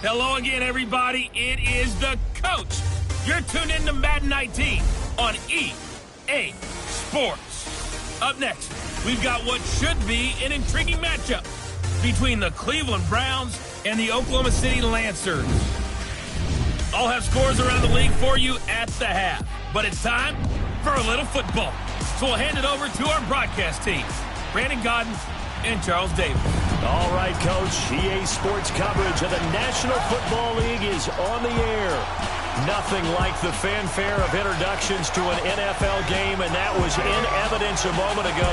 Hello again, everybody. It is the coach. You're tuned in to Madden 19 on EA Sports. Up next, we've got what should be an intriguing matchup between the Cleveland Browns and the Oklahoma City Lancers. I'll have scores around the league for you at the half, but it's time for a little football. So we'll hand it over to our broadcast team, Brandon Godden and Charles Davis. All right, Coach. EA Sports coverage of the National Football League is on the air. Nothing like the fanfare of introductions to an NFL game, and that was in evidence a moment ago.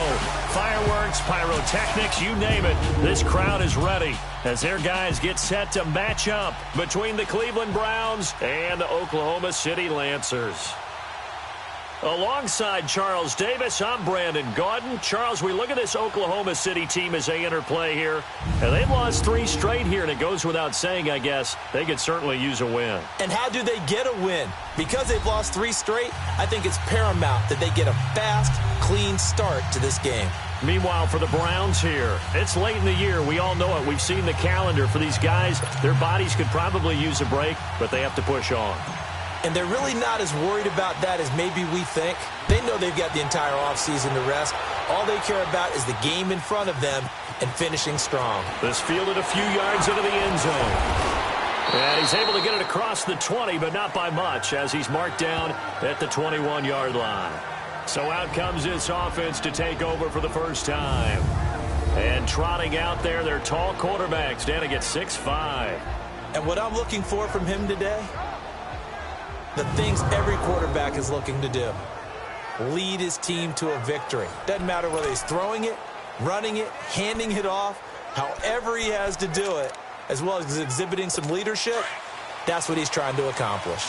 Fireworks, pyrotechnics, you name it. This crowd is ready as their guys get set to match up between the Cleveland Browns and the Oklahoma City Lancers. Alongside Charles Davis, I'm Brandon Gaudin. Charles, we look at this Oklahoma City team as they interplay here. And they've lost 3 straight here, and it goes without saying, I guess, they could certainly use a win. And how do they get a win? Because they've lost 3 straight, I think it's paramount that they get a fast, clean start to this game. Meanwhile, for the Browns here, it's late in the year. We all know it. We've seen the calendar for these guys. Their bodies could probably use a break, but they have to push on. And they're really not as worried about that as maybe we think. They know they've got the entire offseason to rest. All they care about is the game in front of them and finishing strong. This fielded a few yards into the end zone. And he's able to get it across the 20, but not by much, as he's marked down at the 21-yard line. So out comes this offense to take over for the first time. And trotting out there, their tall quarterback standing at 6'5". And what I'm looking for from him today, the things every quarterback is looking to do. Lead his team to a victory. Doesn't matter whether he's throwing it, running it, handing it off, however he has to do it, as well as exhibiting some leadership, that's what he's trying to accomplish.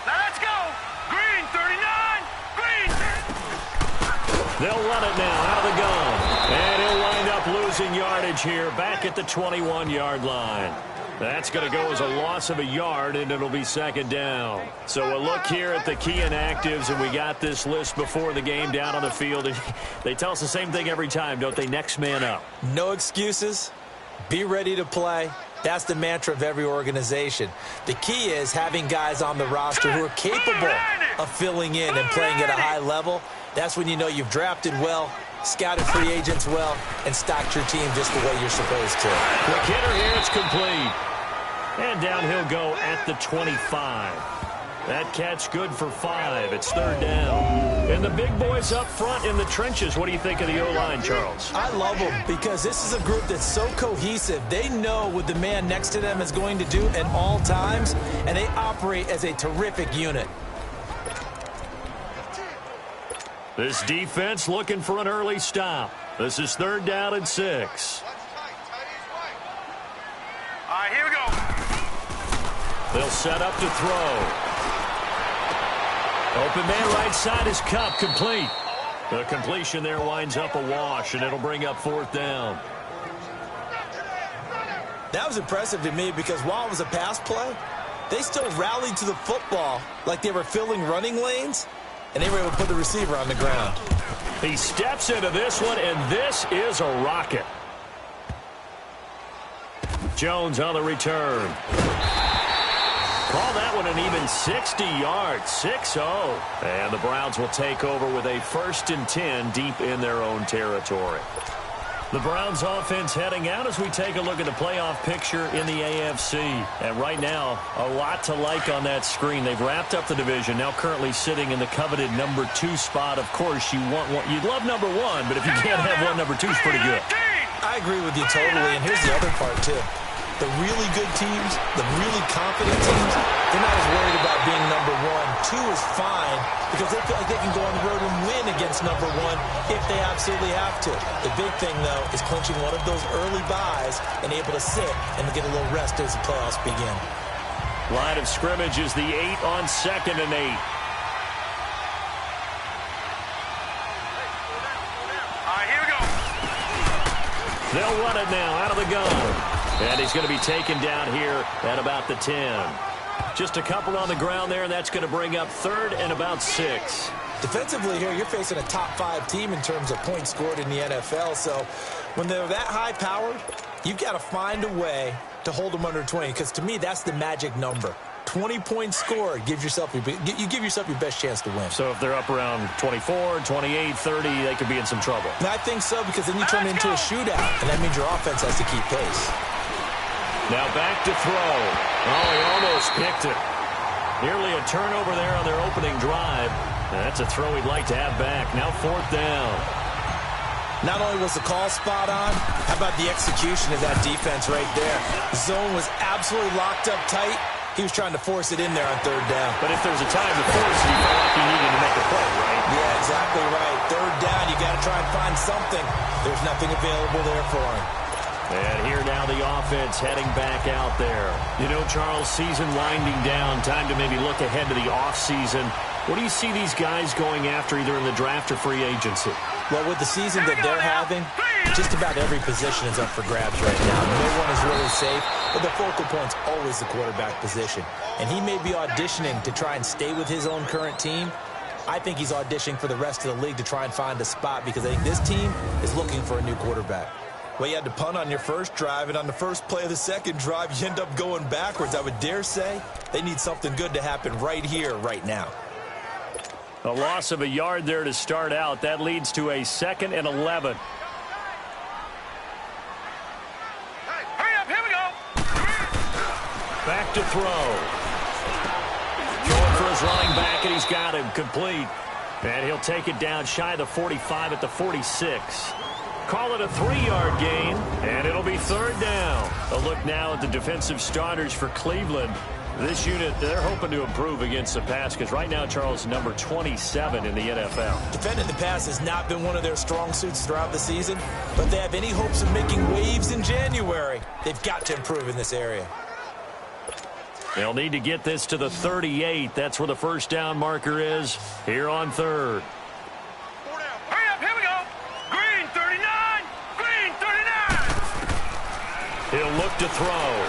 Let's go! Green, 39! Green! They'll run it now out of the gun. And he'll wind up losing yardage here back at the 21-yard line. That's going to go as a loss of a yard, and it'll be second down. So a look here at the key inactives, and we got this list before the game down on the field. And they tell us the same thing every time, don't they? Next man up. No excuses. Be ready to play. That's the mantra of every organization. The key is having guys on the roster who are capable of filling in and playing at a high level. That's when you know you've drafted well, scouted free agents well, and stocked your team just the way you're supposed to. Quick hitter here, it's complete. And down he'll go at the 25. That catch good for 5. It's third down. And the big boys up front in the trenches. What do you think of the O-line, Charles? I love them because this is a group that's so cohesive. They know what the man next to them is going to do at all times, and they operate as a terrific unit. This defense looking for an early stop. This is third down and 6. All right, here we go. They'll set up to throw. Open man right side is Cup, complete. The completion there winds up a wash, and it'll bring up fourth down. That was impressive to me because while it was a pass play, they still rallied to the football like they were filling running lanes, and they were able to put the receiver on the ground. He steps into this one, and this is a rocket. Jones on the return. Call that one an even 60 yards, 6-0. And the Browns will take over with a 1st and 10 deep in their own territory. The Browns offense heading out as we take a look at the playoff picture in the AFC. And right now, a lot to like on that screen. They've wrapped up the division, now currently sitting in the coveted number 2 spot. Of course, you want one. You'd love number 1, but if you can't have one, number 2 is pretty good. I agree with you totally, and here's the other part, too. The really good teams, the really confident teams, they're not as worried about being number 1. 2 is fine because they feel like they can go on the road and win against number 1 if they absolutely have to. The big thing, though, is clinching one of those early byes and able to sit and get a little rest as the playoffs begin. Line of scrimmage is the 8 on 2nd and 8. All right, here we go. They'll run it now out of the gun. And he's going to be taken down here at about the 10. Just a couple on the ground there, and that's going to bring up third and about 6. Defensively here, you're facing a top 5 team in terms of points scored in the NFL. So when they're that high-powered, you've got to find a way to hold them under 20, because to me, that's the magic number. 20 points scored, you give yourself your best chance to win. So if they're up around 24, 28, 30, they could be in some trouble. And I think so, because then you turn it into a shootout, and that means your offense has to keep pace. Now back to throw. Oh, he almost picked it. Nearly a turnover there on their opening drive. That's a throw he'd like to have back. Now 4th down. Not only was the call spot on, how about the execution of that defense right there? The zone was absolutely locked up tight. He was trying to force it in there on 3rd down. But if there's a time to force it, you felt like he needed to make a play, right? Yeah, exactly right. 3rd down, you got to try and find something. There's nothing available there for him. And here now the offense heading back out there. You know, Charles, season winding down, time to maybe look ahead to the offseason. What do you see these guys going after either in the draft or free agency? Well, with the season that they're having, just about every position is up for grabs right now. No one is really safe, but the focal point's always the quarterback position. And he may be auditioning to try and stay with his own current team. I think he's auditioning for the rest of the league to try and find a spot, because I think this team is looking for a new quarterback. Well, you had to punt on your first drive, and on the first play of the second drive, you end up going backwards. I would dare say they need something good to happen right here, right now. A loss of a yard there to start out. That leads to a 2nd and 11. Hurry up, here we go. Back to throw. Going for his running back, and he's got him complete. And he'll take it down shy of the 45 at the 46. Call it a 3-yard gain, and it'll be 3rd down. A look now at the defensive starters for Cleveland. This unit, they're hoping to improve against the pass, because right now, Charles, number 27 in the NFL. Defending the pass has not been one of their strong suits throughout the season, but if they have any hopes of making waves in January, they've got to improve in this area. They'll need to get this to the 38. That's where the 1st down marker is here on 3rd. Hurry up, here we go. Green 39. Green 39. He'll look to throw.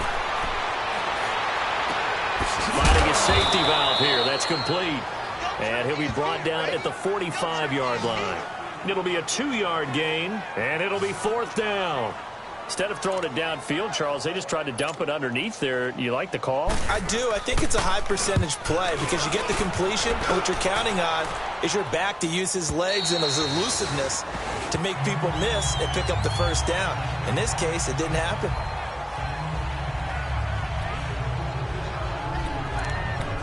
Finding a safety valve here. That's complete. And he'll be brought down at the 45-yard line. It'll be a 2-yard gain, and it'll be 4th down. Instead of throwing it downfield, Charles, they just tried to dump it underneath there. You like the call? I do. I think it's a high-percentage play, because you get the completion, and what you're counting on is your back to use his legs and his elusiveness to make people miss and pick up the 1st down. In this case, it didn't happen.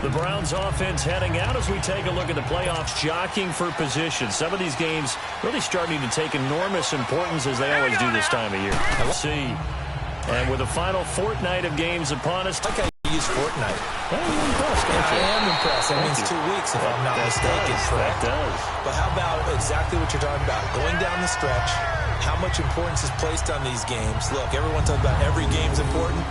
The Browns offense heading out as we take a look at the playoffs, jockeying for position. Some of these games really starting to take enormous importance, as they always do this time of year. Let's see. And with the final fortnight of games upon us. I like how you use fortnight. Well, you're impressed, aren't you? I am impressed. That means 2 weeks, if I'm not mistaken. That does. But how about exactly what you're talking about? Going down the stretch, how much importance is placed on these games. Look, everyone talks about every game's important.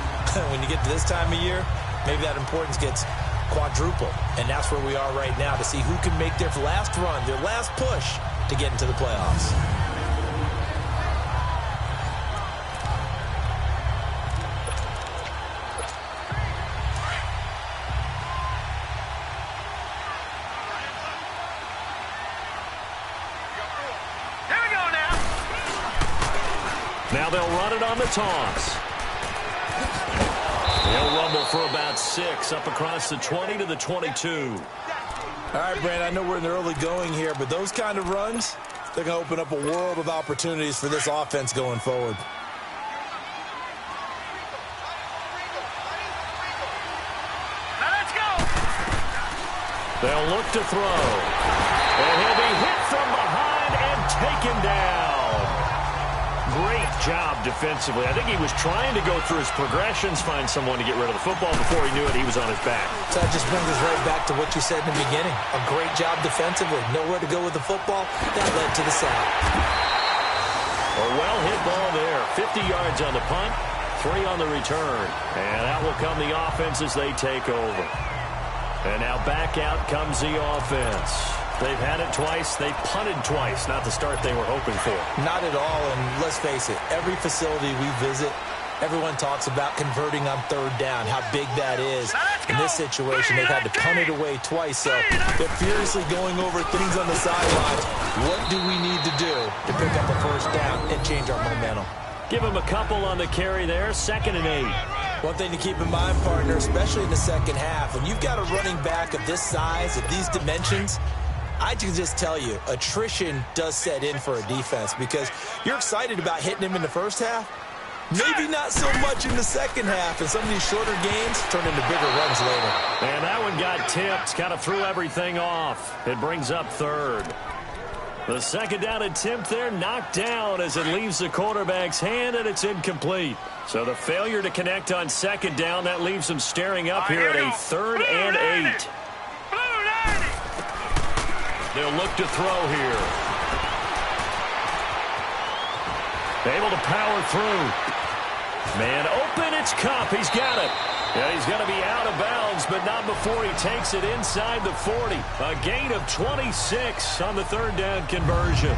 When you get to this time of year, maybe that importance gets quadruple, and that's where we are right now, to see who can make their last run, their last push to get into the playoffs. Here we go now. Now they'll run it on the toss. They'll rumble for about 6 up across the 20 to the 22. All right, Brand, I know we're in the early going here, but those kind of runs, they're going to open up a world of opportunities for this offense going forward. Now let's go. They'll look to throw. And he'll be hit from behind and taken down. Great job defensively. I think he was trying to go through his progressions, find someone to get rid of the football. Before he knew it, he was on his back. So that just brings us right back to what you said in the beginning. A great job defensively. Nowhere to go with the football. That led to the sack. A well-hit ball there. 50 yards on the punt, 3 on the return. And that will come the offense as they take over. And now back out comes the offense. They've had it twice. They've punted twice. Not the start they were hoping for. Not at all, and let's face it, every facility we visit, everyone talks about converting on 3rd down, how big that is. In this situation, they've had to punt it away twice, so they're furiously going over things on the sidelines. What do we need to do to pick up a first down and change our momentum? Give him a couple on the carry there, 2nd and 8. One thing to keep in mind, partner, especially in the second half, when you've got a running back of this size, of these dimensions, I can just tell you, attrition does set in for a defense because you're excited about hitting him in the first half. Maybe not so much in the second half, and some of these shorter gains turn into bigger runs later. And that one got tipped, kind of threw everything off. It brings up 3rd. The second down attempt there knocked down as it leaves the quarterback's hand, and it's incomplete. So the failure to connect on 2nd down, that leaves them staring up here at a 3rd and 8. They'll look to throw here. Able to power through. Man open, it's Kupp. He's got it. Yeah, he's going to be out of bounds, but not before he takes it inside the 40. A gain of 26 on the 3rd down conversion.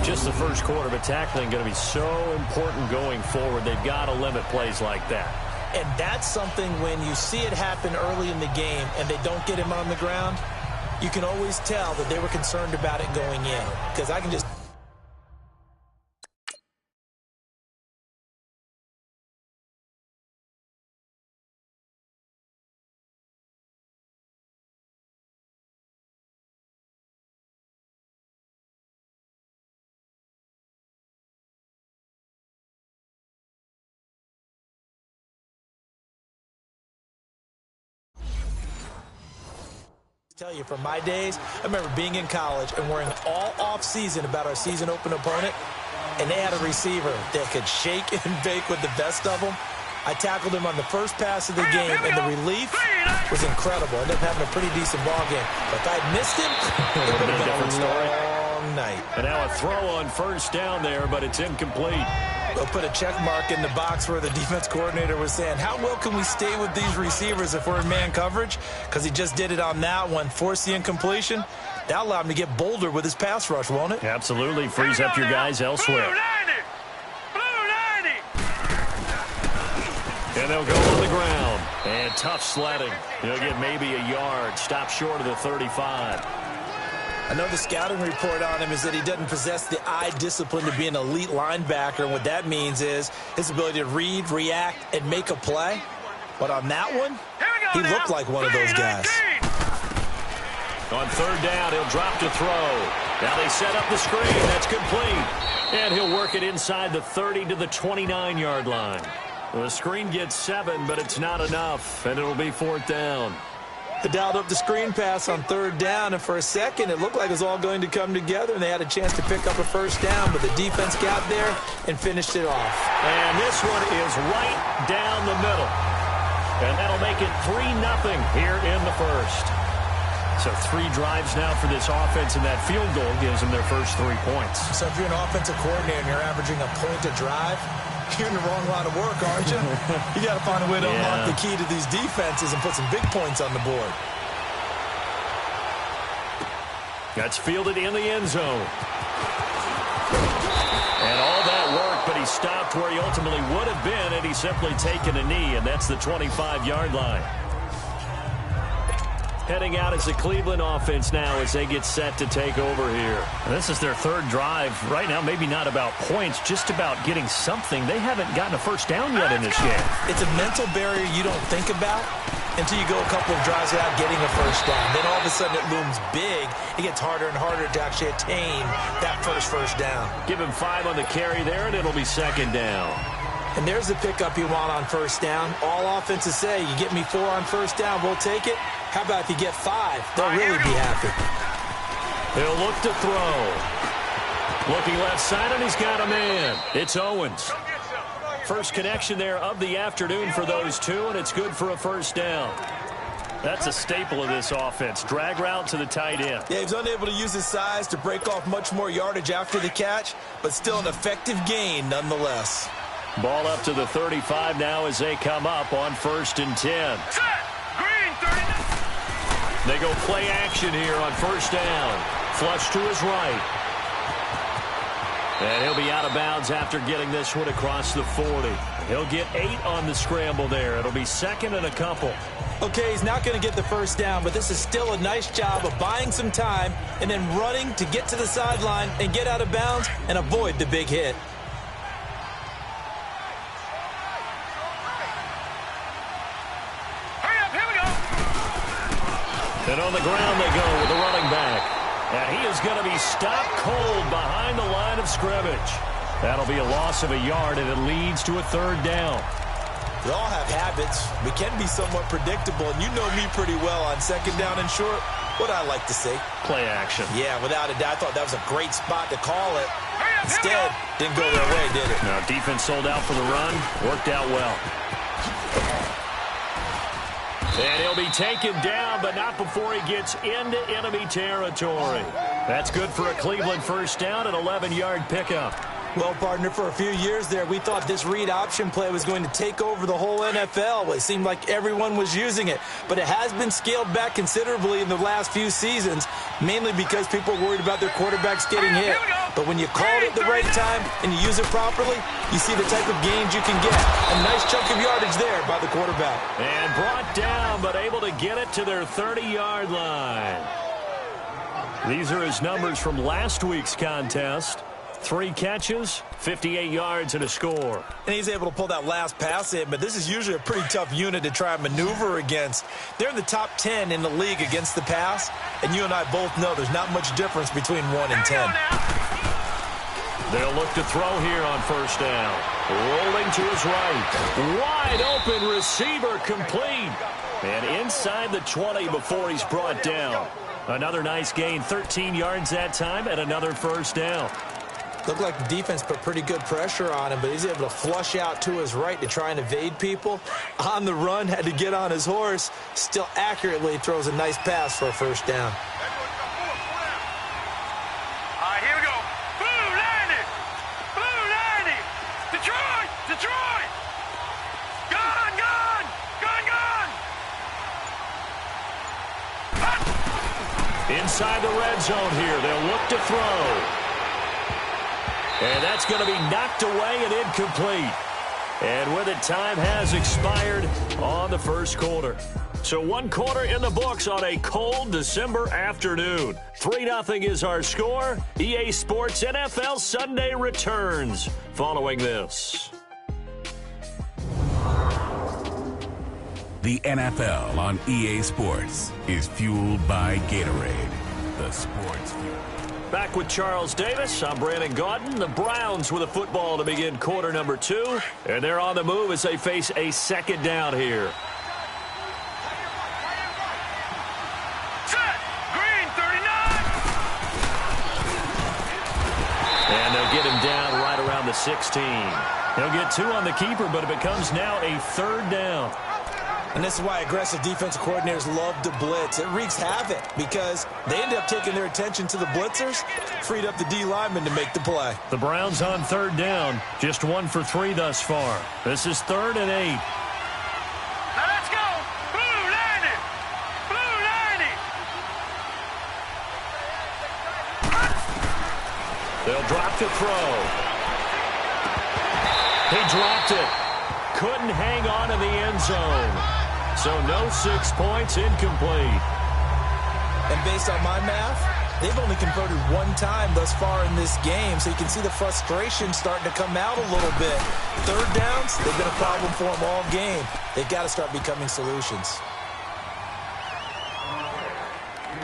Just the first quarter, but tackling going to be so important going forward. They've got to limit plays like that. And that's something when you see it happen early in the game and they don't get him on the ground, you can always tell that they were concerned about it going in. Because I can just... tell you, from my days, I remember being in college and worrying all off-season about our season-open opponent, and they had a receiver that could shake and bake with the best of them. I tackled him on the first pass of the game, and the relief was incredible. I ended up having a pretty decent ball game. But if I had missed him, it would have been a different long night. And now a throw on 1st down there, but it's incomplete. They'll put a check mark in the box where the defense coordinator was saying, how well can we stay with these receivers if we're in man coverage? Because he just did it on that one, forced the incompletion. That'll allow him to get bolder with his pass rush, won't it? Absolutely. Frees up your guys elsewhere. And they'll go on the ground. And tough sledding. He'll get maybe a yard. Stop short of the 35. I know the scouting report on him is that he doesn't possess the eye discipline to be an elite linebacker. And what that means is his ability to read, react, and make a play. But on that one, he looked like one of those guys. On 3rd down, he'll drop to throw. Now they set up the screen. That's complete. And he'll work it inside the 30 to the 29-yard line. The screen gets 7, but it's not enough. And it'll be 4th down. They dialed up the screen pass on 3rd down, and for a second, it looked like it was all going to come together, and they had a chance to pick up a first down, but the defense got there and finished it off. And this one is right down the middle. And that'll make it 3-0 here in the first. So 3 drives now for this offense, and that field goal gives them their first 3 points. So if you're an offensive coordinator and you're averaging a point a drive, you're in the wrong line of work, aren't you? You got to find a way to unlock the key to these defenses and put some big points on the board. That's fielded in the end zone. And all that work, but he stopped where he ultimately would have been, and he's simply taken a knee, and that's the 25-yard line. Heading out as the Cleveland offense now as they get set to take over here. And this is their 3rd drive. Right now, maybe not about points, just about getting something. They haven't gotten a first down yet in this game. It's a mental barrier you don't think about until you go a couple of drives without getting a first down. Then all of a sudden it looms big. It gets harder and harder to actually attain that first down. Give him 5 on the carry there, and it'll be 2nd down. And there's the pickup you want on first down. All offenses say, you get me 4 on first down, we'll take it. How about if you get 5? They'll really be happy. He'll look to throw. Looking left side, and he's got a man. It's Owens. First connection there of the afternoon for those two, and it's good for a first down. That's a staple of this offense. Drag route to the tight end. Yeah, he's unable to use his size to break off much more yardage after the catch, but still an effective gain nonetheless. Ball up to the 35 now as they come up on 1st and 10. They go play action here on first down. Flush to his right. And he'll be out of bounds after getting this one across the 40. He'll get 8 on the scramble there. It'll be 2nd and a couple. Okay, he's not going to get the first down, but this is still a nice job of buying some time and then running to get to the sideline and get out of bounds and avoid the big hit. Hurry up, here we go. And on the ground they go with the running back. And he is going to be stopped cold behind the line of scrimmage. That'll be a loss of a yard, and it leads to a third down. We all have habits. We can be somewhat predictable, and you know me pretty well on second down and short. What I like to say? Play action. Yeah, without a doubt. I thought that was a great spot to call it. Hurry up, Instead, didn't go their way, did it? Now, defense sold out for the run. Worked out well. And he'll be taken down, but not before he gets into enemy territory. That's good for a Cleveland first down, an 11-yard pickup. Well, partner, for a few years there, we thought this read option play was going to take over the whole NFL. It seemed like everyone was using it, but it has been scaled back considerably in the last few seasons, mainly because people are worried about their quarterbacks getting hit. But when you call it at the right time and you use it properly, you see the type of gains you can get. A nice chunk of yardage there by the quarterback. And brought down, but able to get it to their 30-yard line. These are his numbers from last week's contest. 3 catches, 58 yards, and a score. And he's able to pull that last pass in, but this is usually a pretty tough unit to try and maneuver against. They're in the top 10 in the league against the pass, and you and I both know there's not much difference between 1 and 10. They'll look to throw here on first down. Rolling to his right. Wide open receiver complete. And inside the 20 before he's brought down. Another nice gain, 13 yards that time, and another first down. Looked like the defense put pretty good pressure on him, but he's able to flush out to his right to try and evade people. On the run, had to get on his horse. Still accurately throws a nice pass for a first down. All right, here we go. Blue 90. Blue 90. Detroit. Detroit. Gone, gone. Gone, gone. Inside the red zone here, they'll look to throw. And that's going to be knocked away and incomplete. And with it, time has expired on the first quarter. So 1 quarter in the books on a cold December afternoon. 3-0 is our score. EA Sports NFL Sunday returns following this. The NFL on EA Sports is fueled by Gatorade, the sports fuel. Back with Charles Davis. I'm Brandon Gaudin. The Browns with a football to begin quarter number 2. And they're on the move as they face a second down here. Set. Green 39. And they'll get him down right around the 16. He'll get 2 on the keeper, but it becomes now a third down. And this is why aggressive defensive coordinators love to blitz. It wreaks havoc because they end up taking their attention to the blitzers, freed up the D lineman to make the play. The Browns on third down, just 1 for 3 thus far. This is 3rd and 8. Now let's go. Blue 90. Blue 90. They'll drop to throw. He dropped it. Couldn't hang on in the end zone. So no 6 points, incomplete. And based on my math, they've only converted 1 time thus far in this game, so you can see the frustration starting to come out a little bit. Third downs, they've been a problem for them all game. They've got to start becoming solutions.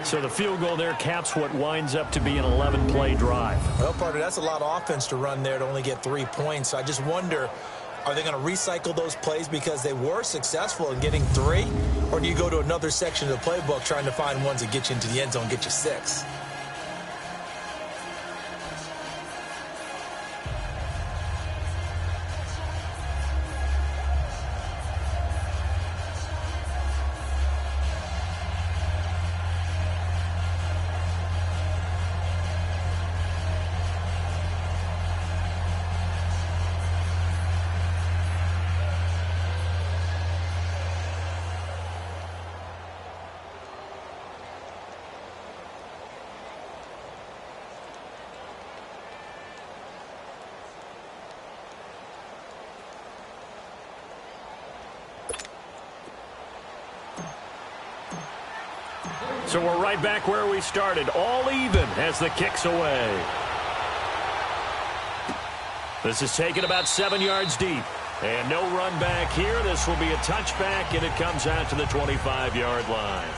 So the field goal there caps what winds up to be an 11-play drive. Well, partner, that's a lot of offense to run there to only get 3 points. So I just wonder, are they going to recycle those plays because they were successful in getting 3? Or do you go to another section of the playbook trying to find ones that get you into the end zone and get you 6? So we're right back where we started, all even as the kick's away. This is taken about 7 yards deep. And no run back here. This will be a touchback, and it comes out to the 25-yard line.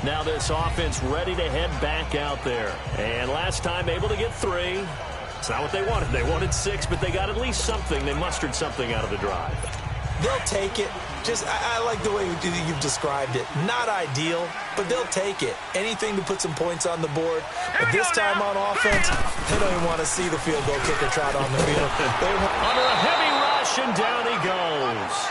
Now this offense ready to head back out there. And last time able to get 3. It's not what they wanted. They wanted 6, but they got at least something. They mustered something out of the drive. They'll take it. I like the way you've described it. Not ideal, but they'll take it. Anything to put some points on the board. But this time on offense, they don't even want to see the field goal kicker trot on the field. Under a heavy rush, and down he goes.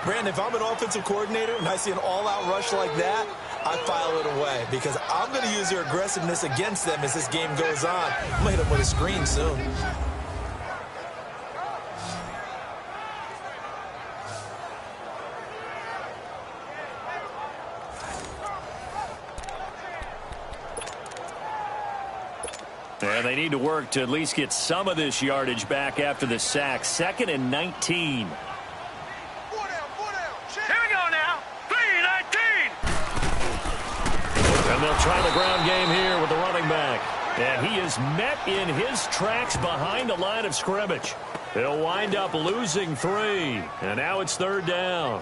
Brandon, if I'm an offensive coordinator and I see an all-out rush like that, I file it away because I'm going to use their aggressiveness against them as this game goes on. I'm going to hit them with a screen soon. And they need to work to at least get some of this yardage back after the sack. 2nd and 19. Here we go now. 3-19. And they'll try the ground game here with the running back. And he is met in his tracks behind the line of scrimmage. He'll wind up losing 3. And now it's 3rd down.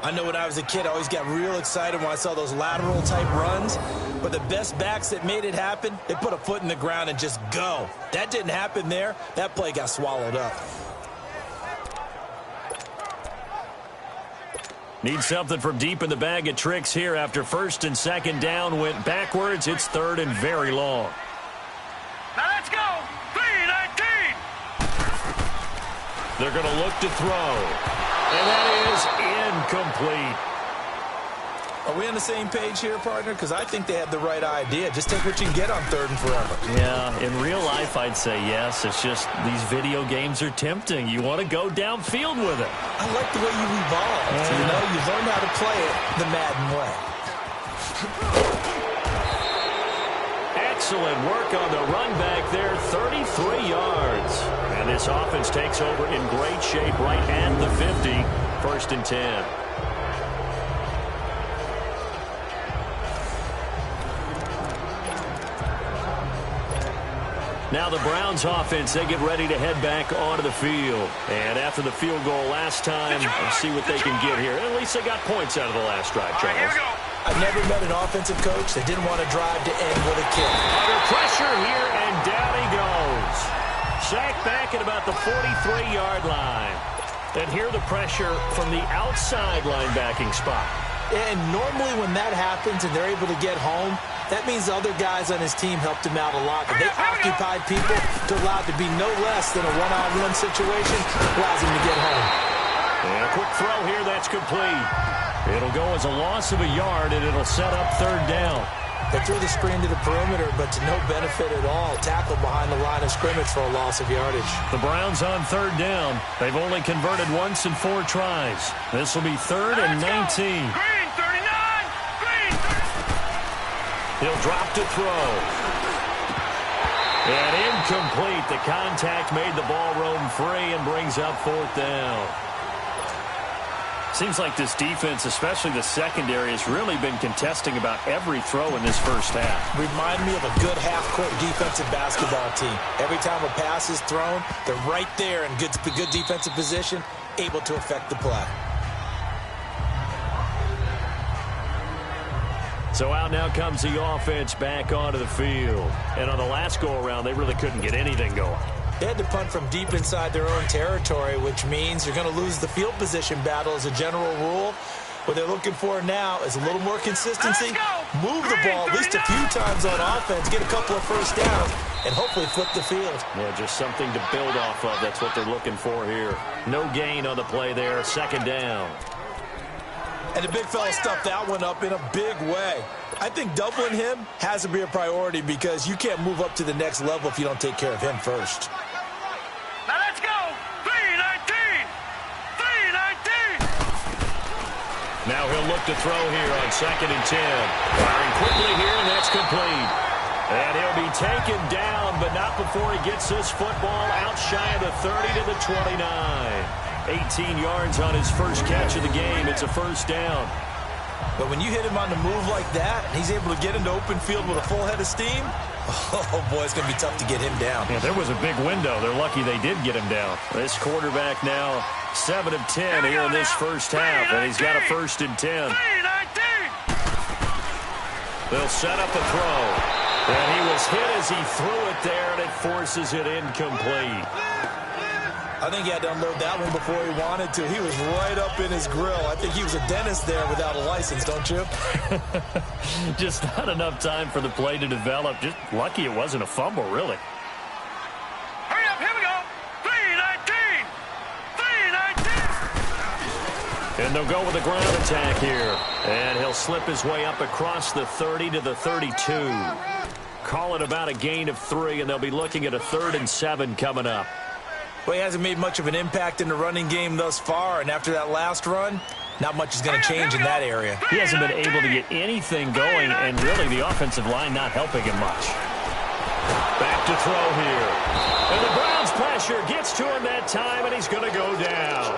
I know when I was a kid, I always got real excited when I saw those lateral-type runs. But the best backs that made it happen, they put a foot in the ground and just go. That didn't happen there. That play got swallowed up. Need something from deep in the bag of tricks here after 1st and 2nd down went backwards. It's 3rd and very long. Now let's go. 3-19. They're going to look to throw. And that is incomplete. Are we on the same page here, partner? Because I think they had the right idea. Just take what you can get on 3rd and forever. Yeah, in real life, I'd say yes. It's just these video games are tempting. You want to go downfield with it. I like the way you evolved. Yeah. You know, you learned how to play it the Madden way. Excellent work on the run back there, 33 yards. And this offense takes over in great shape right at the 50, 1st and 10. Now the Browns offense, they get ready to head back onto the field. And after the field goal last time, we'll see what they can get here. At least they got points out of the last drive, Charles. Here we go. I've never met an offensive coach that didn't want to drive to end with a kick. Under pressure here, and down he goes. Sacked back at about the 43-yard line. And here the pressure from the outside linebacking spot. And normally when that happens and they're able to get home, that means the other guys on his team helped him out a lot. And they occupied people to allow it to be no less than a one-on-one situation, allows him to get home. And a quick throw here, that's complete. It'll go as a loss of a yard, and it'll set up 3rd down. They threw the screen to the perimeter, but to no benefit at all. Tackled behind the line of scrimmage for a loss of yardage. The Browns on 3rd down. They've only converted once in 4 tries. This will be 3rd and 19. Green 39. Green. He'll drop to throw. And incomplete. The contact made the ball roam free and brings up 4th down. Seems like this defense, especially the secondary, has really been contesting about every throw in this first half. Remind me of a good half-court defensive basketball team. Every time a pass is thrown, they're right there in good defensive position, able to affect the play. So out now comes the offense back onto the field. And on the last go-around, they really couldn't get anything going. They had to punt from deep inside their own territory, which means you're going to lose the field position battle as a general rule. What they're looking for now is a little more consistency, move the ball at least a few times on offense, get a couple of first downs, and hopefully flip the field. Yeah, just something to build off of. That's what they're looking for here. No gain on the play there, 2nd down. And the big fella stuffed that one up in a big way. I think doubling him has to be a priority because you can't move up to the next level if you don't take care of him first. Now let's go. 3-19. 3-19. Now he'll look to throw here on 2nd and 10. Firing quickly here, and that's complete. And he'll be taken down, but not before he gets this football out shy of the 30 to the 29. 18 yards on his first catch of the game. It's a 1st down. But when you hit him on the move like that, and he's able to get into open field with a full head of steam, oh, boy, it's going to be tough to get him down. Yeah, there was a big window. They're lucky they did get him down. This quarterback now 7 of 10 here in this first half, and he's got a 1st and 10. They'll set up a throw. And he was hit as he threw it there, and it forces it incomplete. I think he had to unload that one before he wanted to. He was right up in his grill. I think he was a dentist there without a license, don't you? Just not enough time for the play to develop. Just lucky it wasn't a fumble, really. Hurry up, here we go. 3-19. 3-19. And they'll go with a ground attack here. And he'll slip his way up across the 30 to the 32. Call it about a gain of 3, and they'll be looking at a 3rd and 7 coming up. Well, he hasn't made much of an impact in the running game thus far, and after that last run, not much is going to change in that area. He hasn't been able to get anything going, and really the offensive line not helping him much. Back to throw here. And the Browns pressure gets to him that time, and he's going to go down.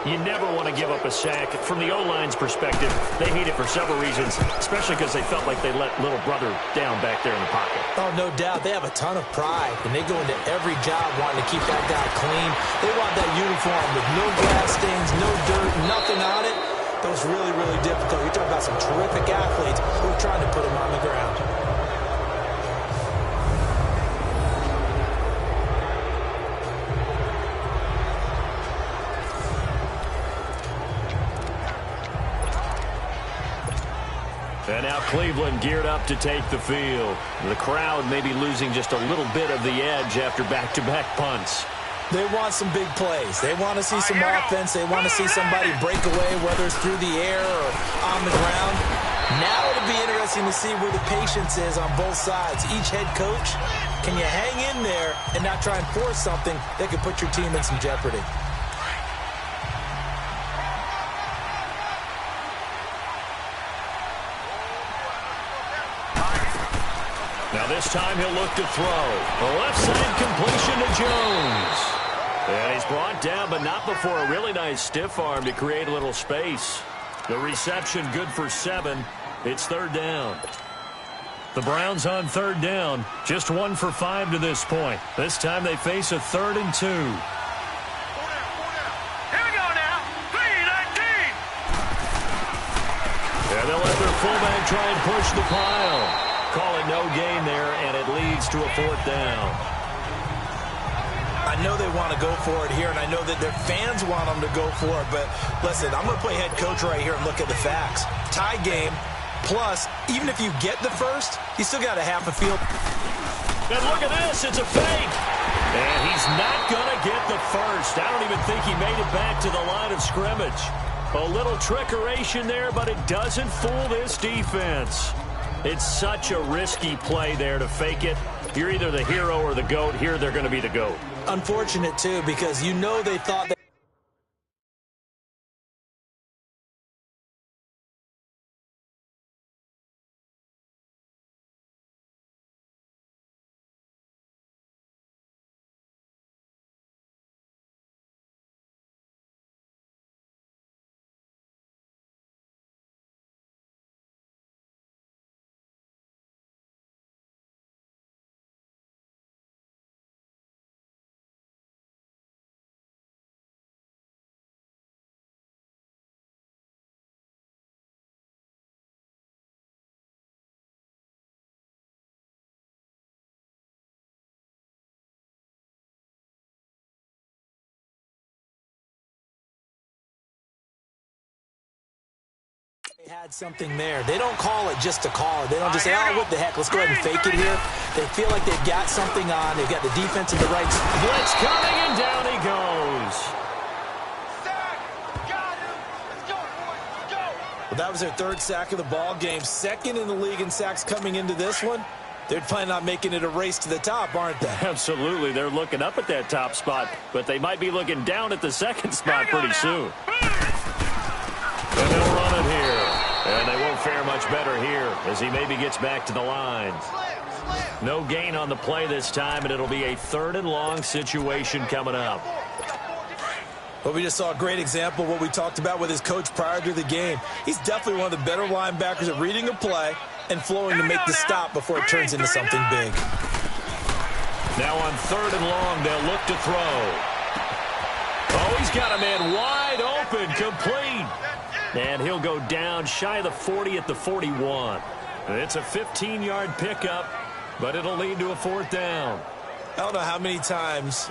You never want to give up a sack. From the O-line's perspective, they hate it for several reasons, especially because they felt like they let little brother down back there in the pocket. Oh, no doubt. They have a ton of pride, and they go into every job wanting to keep that guy clean. They want that uniform with no grass stains, no dirt, nothing on it. That was really, really difficult. You're talking about some terrific athletes who are trying to put him on the ground. And now Cleveland geared up to take the field. The crowd may be losing just a little bit of the edge after back-to-back punts. They want some big plays. They want to see some offense. They want to see somebody break away, whether it's through the air or on the ground. Now it'll be interesting to see where the patience is on both sides. Each head coach, can you hang in there and not try and force something that could put your team in some jeopardy? Now this time he'll look to throw. The left side completion to Jones. And he's brought down, but not before a really nice stiff arm to create a little space. The reception good for 7. It's 3rd down. The Browns on 3rd down. Just 1 for 5 to this point. This time they face a 3rd and 2. Here we go now. 3-19. And they'll let their fullback try and push the pile. Call it no gain there, and it leads to a 4th down. I know they want to go for it here, and I know that their fans want them to go for it, but listen, I'm going to play head coach right here and look at the facts. Tie game, plus, even if you get the first, you still got a half a field. And look at this, it's a fake. And he's not going to get the first. I don't even think he made it back to the line of scrimmage. A little trickeration there, but it doesn't fool this defense. It's such a risky play there to fake it. You're either the hero or the GOAT. Here they're going to be the GOAT. Unfortunate, too, because you know they thought that. They had something there. They don't call it just to call it. They don't just say, oh, what the heck, let's go ahead and fake it here. They feel like they've got something on. They've got the defense in the right spot. Blitz coming, and down he goes. Got him. Let's go, boys. Let's go. Well, that was their 3rd sack of the ball game. 2nd in the league in sacks coming into this one. They're planning on making it a race to the top, aren't they? Absolutely. They're looking up at that top spot, but they might be looking down at the 2nd spot pretty soon. And they'll run it here. And they won't fare much better here as he maybe gets back to the line. No gain on the play this time, and it'll be a 3rd and long situation coming up. Well, we just saw a great example of what we talked about with his coach prior to the game. He's definitely one of the better linebackers at reading a play and flowing to make the stop before it turns into something big. Now on 3rd and long, they'll look to throw. Oh, he's got a man wide open, complete. And he'll go down shy of the 40 at the 41. It's a 15-yard pickup, but it'll lead to a 4th down. I don't know how many times,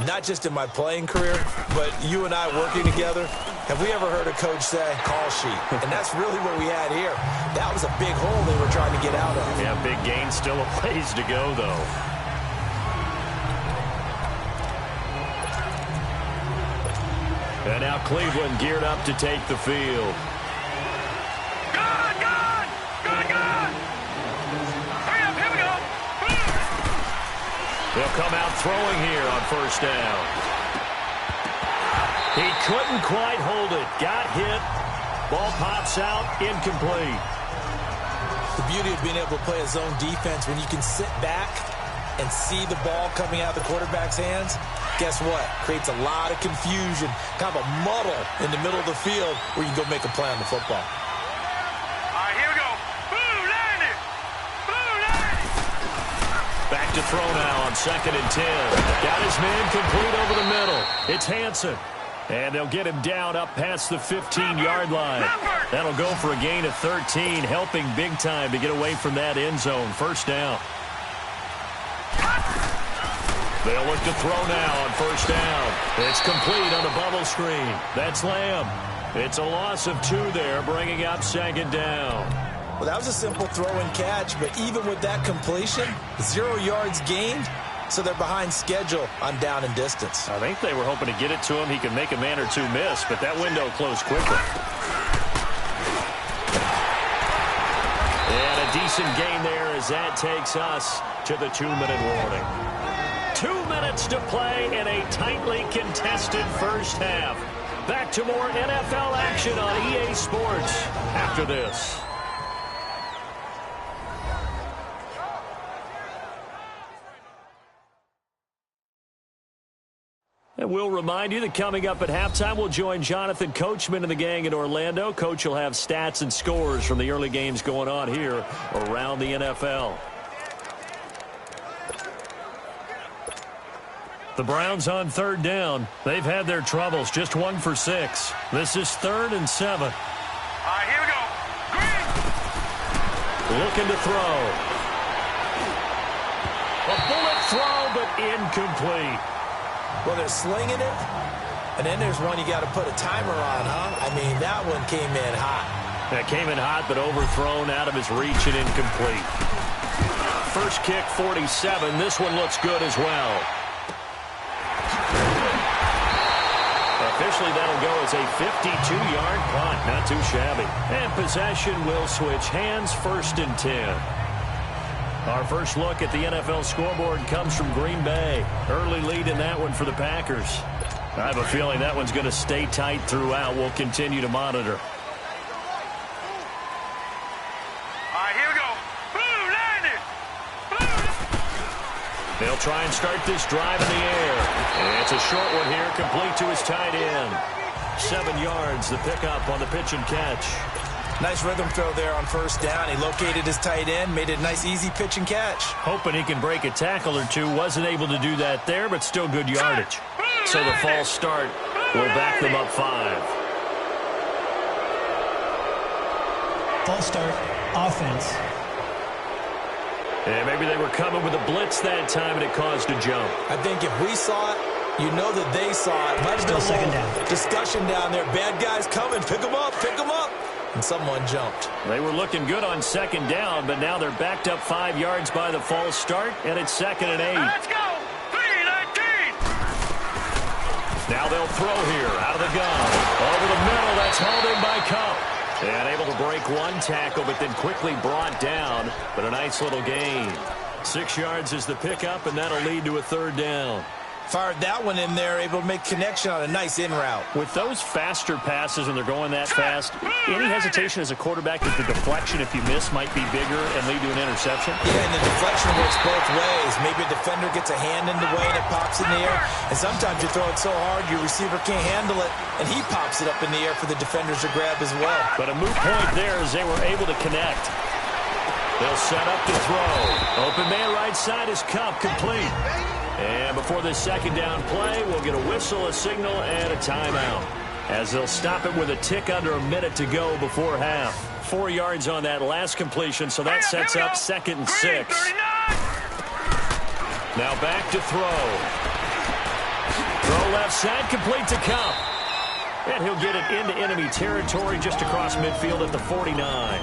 not just in my playing career, but you and I working together, have we ever heard a coach say, call sheet? And that's really what we had here. That was a big hole they were trying to get out of. Yeah, big gain, still a ways to go, though. And now Cleveland geared up to take the field. Good, good! Good, good! Hurry up, here we go! They'll come out throwing here on 1st down. He couldn't quite hold it. Got hit. Ball pops out, incomplete. The beauty of being able to play a zone defense when you can sit back and see the ball coming out of the quarterback's hands, guess what? Creates a lot of confusion, kind of a muddle in the middle of the field where you can go make a play on the football. All right, here we go. Boo, landed! Boo, landed! Back to throw now on 2nd and 10. Got his man complete over the middle. It's Hansen. And they'll get him down up past the 15-yard line. That'll go for a gain of 13, helping big time to get away from that end zone. 1st down. They'll look to throw now on 1st down. It's complete on the bubble screen. That's Lamb. It's a loss of 2 there, bringing up 2nd down. Well, that was a simple throw and catch, but even with that completion, 0 yards gained, so they're behind schedule on down and distance. I think they were hoping to get it to him. He could make a man or two miss, but that window closed quickly. And a decent gain there as that takes us to the 2-minute warning. 2 minutes to play in a tightly contested 1st half. Back to more NFL action on EA Sports after this. And we'll remind you that coming up at halftime, we'll join Jonathan Coachman and the gang in Orlando. Coach will have stats and scores from the early games going on here around the NFL. The Browns on 3rd down. They've had their troubles, just 1 for 6. This is 3rd and 7. All right, here we go. Green! Looking to throw. A bullet throw, but incomplete. Well, they're slinging it, and then there's one you got to put a timer on, huh? I mean, that one came in hot. That came in hot, but overthrown out of his reach and incomplete. First kick, 47. This one looks good as well. Officially, that'll go as a 52-yard punt. Not too shabby. And possession will switch hands, 1st and 10. Our first look at the NFL scoreboard comes from Green Bay. Early lead in that one for the Packers. I have a feeling that one's going to stay tight throughout. We'll continue to monitor. All right, here we go. Boo, landed! Boo! They'll try and start this drive in the air. And it's a short one here, complete to his tight end. 7 yards, the pickup on the pitch and catch. Nice rhythm throw there on 1st down. He located his tight end, made it a nice, easy pitch and catch. Hoping he can break a tackle or two. Wasn't able to do that there, but still good yardage. So the false start will back them up 5. False start, offense. And maybe they were coming with a blitz that time, and it caused a jump. I think if we saw it, you know that they saw it. Might have been Still 2nd down. Discussion down there. Bad guys coming. Pick them up. Pick them up. And someone jumped. They were looking good on 2nd down, but now they're backed up 5 yards by the false start, and it's 2nd and 8. Let's go! 3-19! Now they'll throw here out of the gun. Over the middle, that's hauled in by Cup. And able to break one tackle, but then quickly brought down. But a nice little gain. 6 yards is the pickup, and that'll lead to a 3rd down. Fired that one in there, able to make connection on a nice in route. With those faster passes when they're going that fast, any hesitation as a quarterback that the deflection, if you miss, might be bigger and lead to an interception? Yeah, and the deflection works both ways. Maybe a defender gets a hand in the way and it pops in the air. And sometimes you throw it so hard your receiver can't handle it, and he pops it up in the air for the defenders to grab as well. But a moot point there as they were able to connect. They'll set up to throw. Open man right side is Cup, complete. And before this second down play, we'll get a whistle, a signal, and a timeout, as they'll stop it with a tick under a minute to go before half. 4 yards on that last completion, so that sets up 2nd and 6. Now back to throw. Throw left side, complete to Cup. And he'll get it into enemy territory just across midfield at the 49.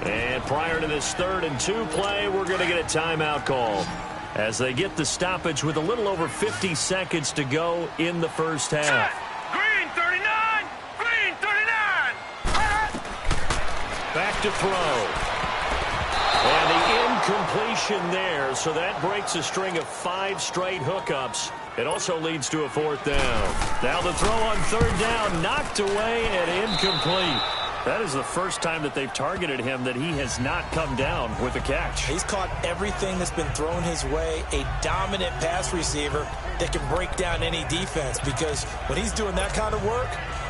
And prior to this 3rd and 2 play, we're going to get a timeout call, as they get the stoppage with a little over 50 seconds to go in the first half. Green 39! Green 39! Back to throw. And the incompletion there, so that breaks a string of 5 straight hookups. It also leads to a 4th down. Now the throw on 3rd down, knocked away and incomplete. That is the first time that they've targeted him that he has not come down with a catch. He's caught everything that's been thrown his way, a dominant pass receiver that can break down any defense, because when he's doing that kind of work,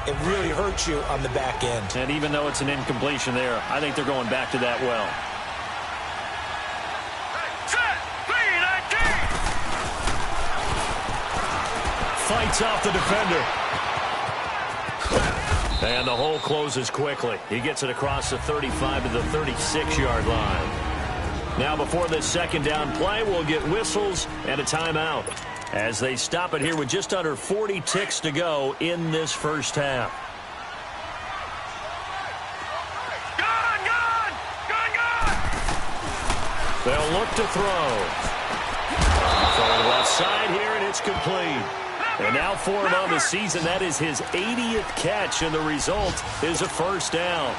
it really hurts you on the back end. And even though it's an incompletion there, I think they're going back to that well. Set! 3-19! Fights off the defender. And the hole closes quickly. He gets it across the 35 to the 36-yard line. Now before this second down play, we'll get whistles and a timeout, as they stop it here with just under 40 ticks to go in this first half. They'll look to throw. Throw to the left side here, and it's complete. And now for him on the season, that is his 80th catch, and the result is a 1st down.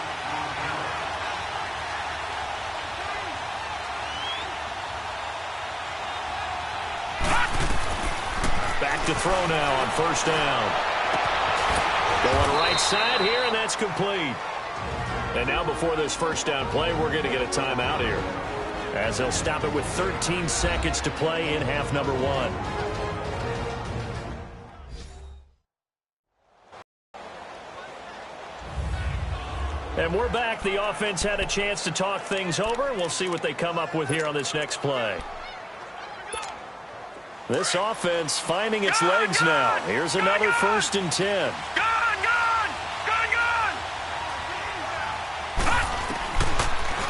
Back to throw now on 1st down. Going right side here, and that's complete. And now before this 1st down play, we're going to get a timeout here, as they'll stop it with 13 seconds to play in half number 1. And we're back. The offense had a chance to talk things over. We'll see what they come up with here on this next play. This offense finding its legs now. Here's another 1st and 10.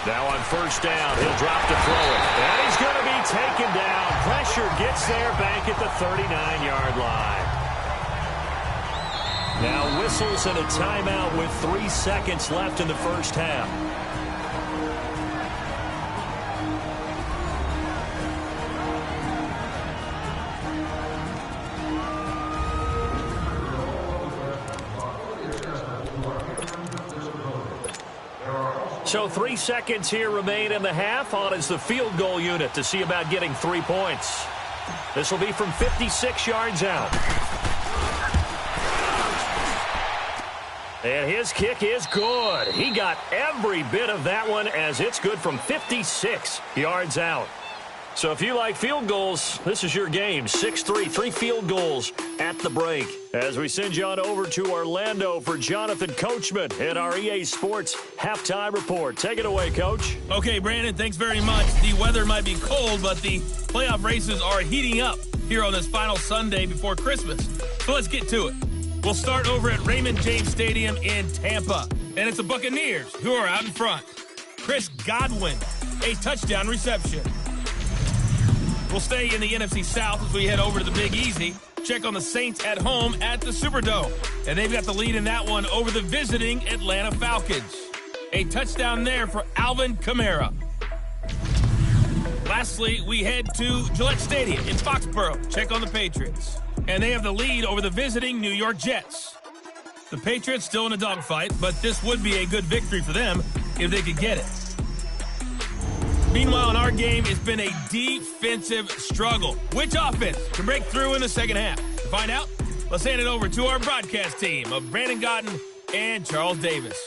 Now on 1st down, he'll drop to throw it. And he's going to be taken down. Pressure gets there back at the 39-yard line. Now whistles and a timeout with 3 seconds left in the first half. So 3 seconds here remain in the half. On is the field goal unit to see about getting 3 points. This will be from 56 yards out. And his kick is good. He got every bit of that one, as it's good from 56 yards out. So if you like field goals, this is your game. 6-3, 3 field goals at the break. As we send you on over to Orlando for Jonathan Coachman in our EA Sports Halftime Report. Take it away, Coach. Okay, Brandon, thanks very much. The weather might be cold, but the playoff races are heating up here on this final Sunday before Christmas. So let's get to it. We'll start over at Raymond James Stadium in Tampa. And it's the Buccaneers who are out in front. Chris Godwin, a touchdown reception. We'll stay in the NFC South as we head over to the Big Easy. Check on the Saints at home at the Superdome. And they've got the lead in that one over the visiting Atlanta Falcons. A touchdown there for Alvin Kamara. Lastly, we head to Gillette Stadium in Foxborough. Check on the Patriots. And they have the lead over the visiting New York Jets. The Patriots still in a dogfight, but this would be a good victory for them if they could get it. Meanwhile, in our game, it's been a defensive struggle. Which offense can break through in the second half? To find out, let's hand it over to our broadcast team of Brandon Gotten and Charles Davis.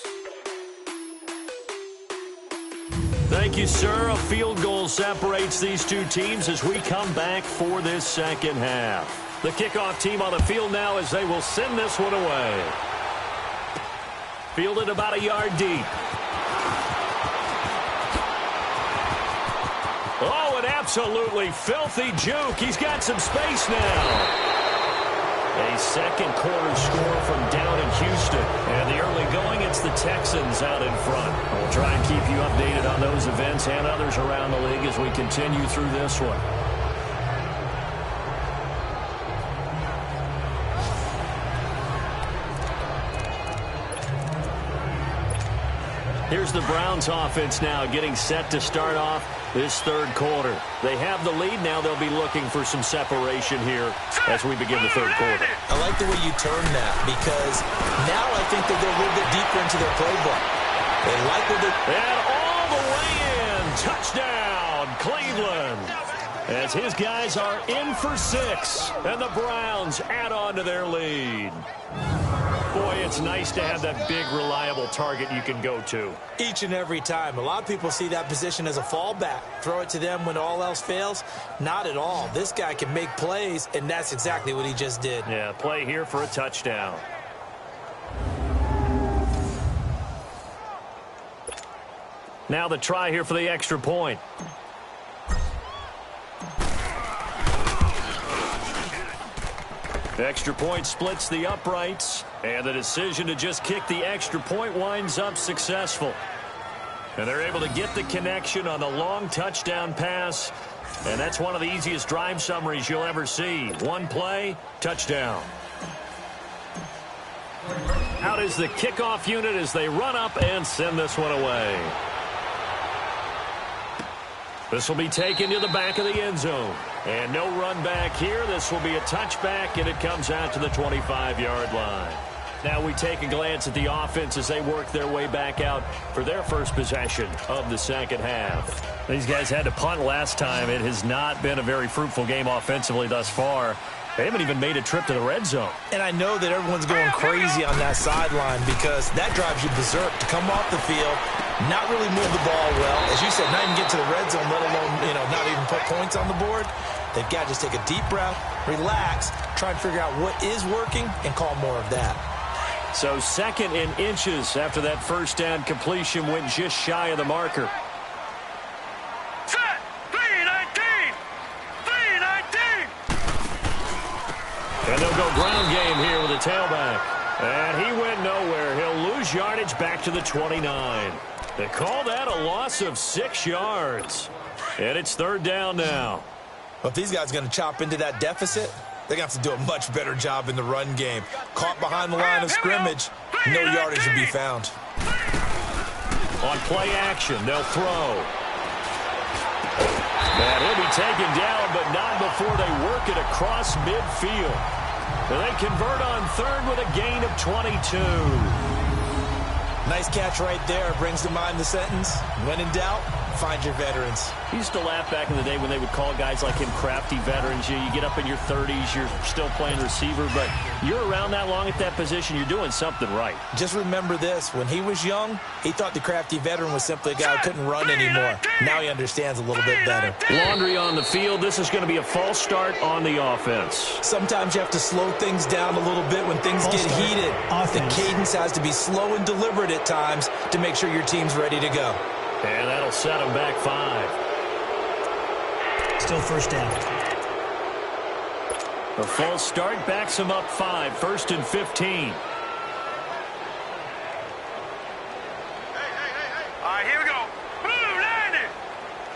Thank you, sir. A field goal separates these two teams as we come back for this second half. The kickoff team on the field now as they will send this one away. Fielded about a yard deep. Oh, an absolutely filthy juke. He's got some space now. A second quarter score from down in Houston. And the early going, it's the Texans out in front. We'll try and keep you updated on those events and others around the league as we continue through this one. Here's the Browns offense now getting set to start off this third quarter. They have the lead now. They'll be looking for some separation here as we begin the third quarter. I like the way you turn that because now I think they go a little bit deeper into their playbook. They like what they... And all the way in. Touchdown, Cleveland. As his guys are in for 6. And the Browns add on to their lead. Boy, it's nice to have that big, reliable target you can go to. Each and every time. A lot of people see that position as a fallback. Throw it to them when all else fails. Not at all. This guy can make plays, and that's exactly what he just did. Yeah, play here for a touchdown. Now the try here for the extra point. Extra point splits the uprights, and the decision to just kick the extra point winds up successful. And they're able to get the connection on the long touchdown pass, and that's one of the easiest drive summaries you'll ever see. One play, touchdown. Out is the kickoff unit as they run up and send this one away. This will be taken to the back of the end zone. And no run back here. This will be a touchback, and it comes out to the 25-yard line. Now we take a glance at the offense as they work their way back out for their first possession of the second half. These guys had to punt last time. It has not been a very fruitful game offensively thus far. They haven't even made a trip to the red zone. And I know that everyone's going crazy on that sideline because that drives you berserk to come off the field, not really move the ball well. As you said, not even get to the red zone, let alone, not even put points on the board. They've got to just take a deep breath, relax, try and figure out what is working, and call more of that. So second in inches after that first down completion went just shy of the marker. Set! 3-19! 3-19! And they'll go ground game here with a tailback. And he went nowhere. He'll lose yardage back to the 29. They call that a loss of 6 yards. And it's third down now. Well, if these guys are going to chop into that deficit, they're going to have to do a much better job in the run game. Caught behind the line of scrimmage, no yardage to be found. On play action, they'll throw. And he'll be taken down, but not before they work it across midfield. And they convert on third with a gain of 22. Nice catch right there. Brings to mind the sentence, when in doubt, find your veterans. He used to laugh back in the day when they would call guys like him crafty veterans. You get up in your 30s, you're still playing receiver, but you're around that long at that position, you're doing something right. Just remember this. When he was young, he thought the crafty veteran was simply a guy who couldn't run anymore. Now he understands a little bit better. Laundry on the field. This is going to be a false start on the offense. Sometimes you have to slow things down a little bit when things get heated. The cadence has to be slow and deliberate at times to make sure your team's ready to go. And that'll set them back 5. Still first down. The false start backs them up 5. First and 15. Hey. All right, here we go. Blue 90!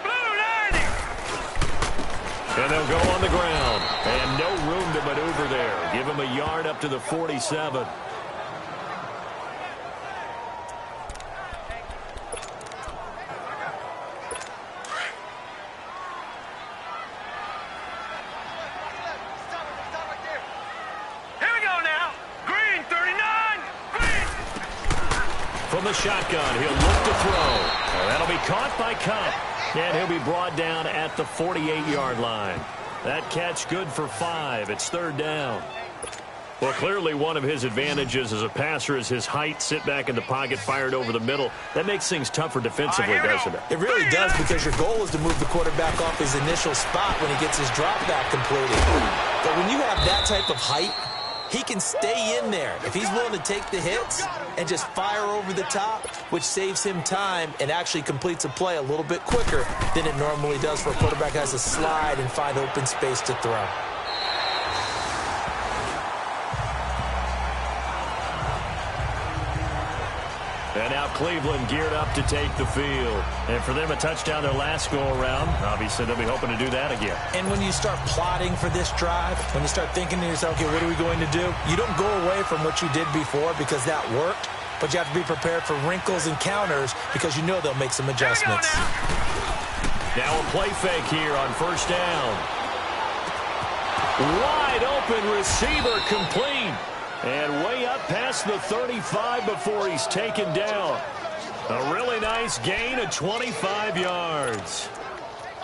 Blue 90! And they'll go on the ground. And no room to maneuver there. Give them a yard up to the 47. the shotgun. He'll look to throw. And that'll be caught by Cup. And he'll be brought down at the 48-yard line. That catch good for 5. It's third down. Well, clearly one of his advantages as a passer is his height. Sit back in the pocket, fired over the middle. That makes things tougher defensively, doesn't it? It really does, because your goal is to move the quarterback off his initial spot when he gets his drop back completed. But when you have that type of height, he can stay in there if he's willing to take the hits and just fire over the top, which saves him time and actually completes a play a little bit quicker than it normally does for a quarterback who has to slide and find open space to throw. And now Cleveland geared up to take the field. And for them, a touchdown their last go-around. Obviously, they'll be hoping to do that again. And when you start plotting for this drive, when you start thinking to yourself, okay, what are we going to do? You don't go away from what you did before because that worked, but you have to be prepared for wrinkles and counters because you know they'll make some adjustments. Now a play fake here on first down. Wide open receiver complete. And way up past the 35 before he's taken down. A really nice gain of 25 yards.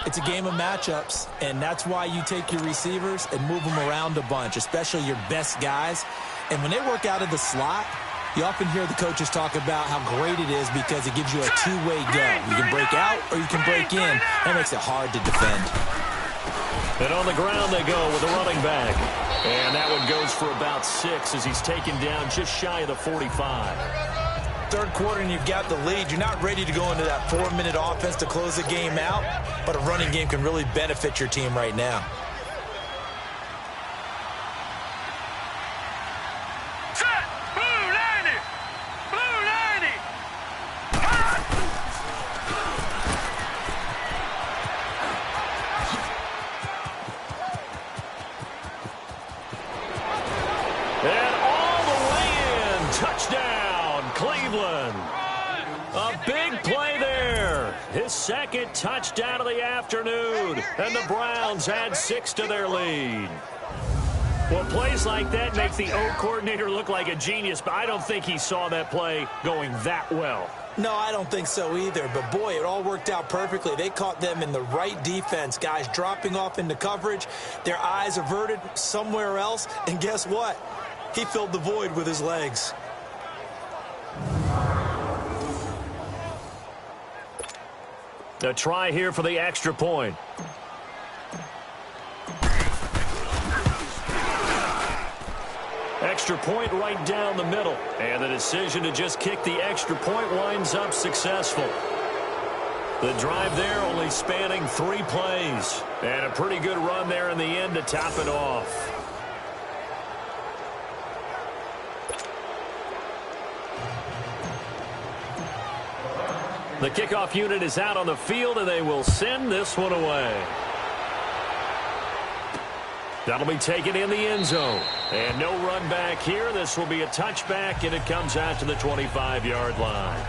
It's a game of matchups, and that's why you take your receivers and move them around a bunch, especially your best guys. And when they work out of the slot, you often hear the coaches talk about how great it is because it gives you a two-way go. You can break out or you can break in. That makes it hard to defend. And on the ground they go with a running back. And that one goes for about 6 as he's taken down just shy of the 45. Third quarter and you've got the lead. You're not ready to go into that 4-minute offense to close the game out, but a running game can really benefit your team right now. Set! Blue 90! Blue 90! And all the way in. Touchdown, Cleveland. A big play there. His second touchdown of the afternoon. And the Browns add 6 to their lead. Well, plays like that make the O coordinator look like a genius, but I don't think he saw that play going that well. No, I don't think so either. But, boy, it all worked out perfectly. They caught them in the right defense. Guys dropping off into coverage, their eyes averted somewhere else. And guess what? He filled the void with his legs. A try here for the extra point. Extra point right down the middle. And the decision to just kick the extra point winds up successful. The drive there only spanning 3 plays. And a pretty good run there in the end to top it off. The kickoff unit is out on the field, and they will send this one away. That'll be taken in the end zone. And no run back here. This will be a touchback, and it comes out to the 25-yard line.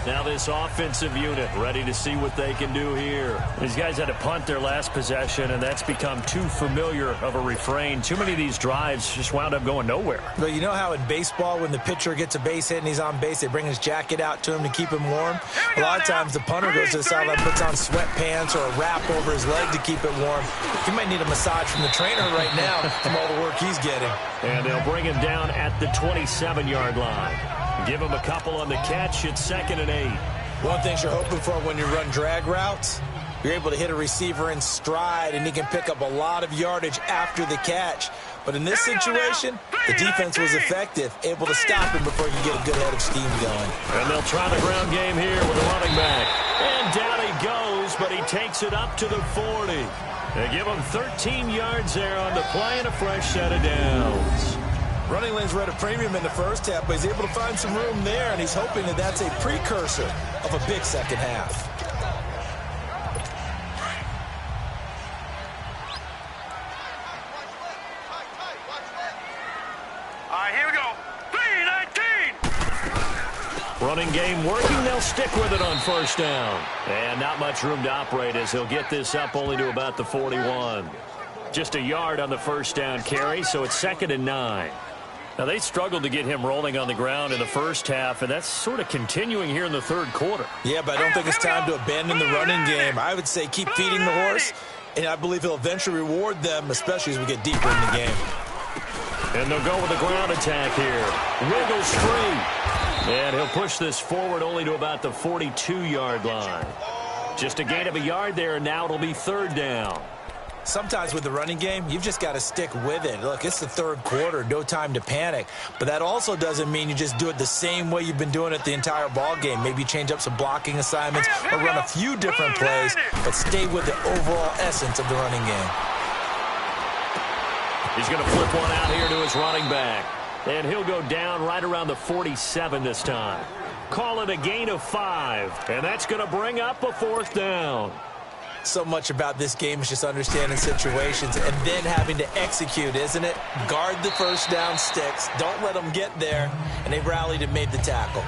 Now this offensive unit ready to see what they can do here. These guys had to punt their last possession, and that's become too familiar of a refrain. Too many of these drives just wound up going nowhere. But you know how in baseball when the pitcher gets a base hit and he's on base, they bring his jacket out to him to keep him warm? A lot of times the punter goes to the sideline, puts on sweatpants or a wrap over his leg to keep it warm. He might need a massage from the trainer right now from all the work he's getting. And they'll bring him down at the 27-yard line. Give him a couple on the catch. It's 2nd and 8. One thing you're hoping for when you run drag routes, you're able to hit a receiver in stride, and he can pick up a lot of yardage after the catch. But in this situation, the defense was effective, able to stop him before you get a good head of steam going. And they'll try the ground game here with a running back. And down he goes, but he takes it up to the 40. They give him 13 yards there on the play and a fresh set of downs. Running lanes were at a premium in the first half, but he's able to find some room there, and he's hoping that that's a precursor of a big second half. All right, here we go. 3-19. Running game working. They'll stick with it on first down. And not much room to operate as he'll get this up only to about the 41. Just a yard on the first down carry, so it's 2nd and 9. Now, they struggled to get him rolling on the ground in the first half, and that's sort of continuing here in the third quarter. Yeah, but I don't think it's time to abandon the running game. I would say keep feeding the horse, and I believe he'll eventually reward them, especially as we get deeper in the game. And they'll go with the ground attack here. Wiggles free. And he'll push this forward only to about the 42-yard line. Just a gain of a yard there, and now it'll be third down. Sometimes with the running game, you've just got to stick with it. Look, it's the third quarter, no time to panic. But that also doesn't mean you just do it the same way you've been doing it the entire ball game. Maybe change up some blocking assignments or run a few different plays, but stay with the overall essence of the running game. He's going to flip one out here to his running back. And he'll go down right around the 47 this time. Call it a gain of 5. And that's going to bring up a fourth down. So much about this game is just understanding situations and then having to execute, isn't it? Guard the first down sticks. Don't let them get there. And they rallied and made the tackle.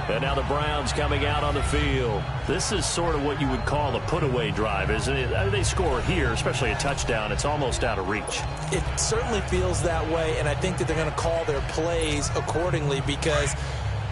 And now the Browns coming out on the field. This is sort of what you would call a put-away drive, isn't it? They score here, especially a touchdown. It's almost out of reach. It certainly feels that way, and I think that they're going to call their plays accordingly because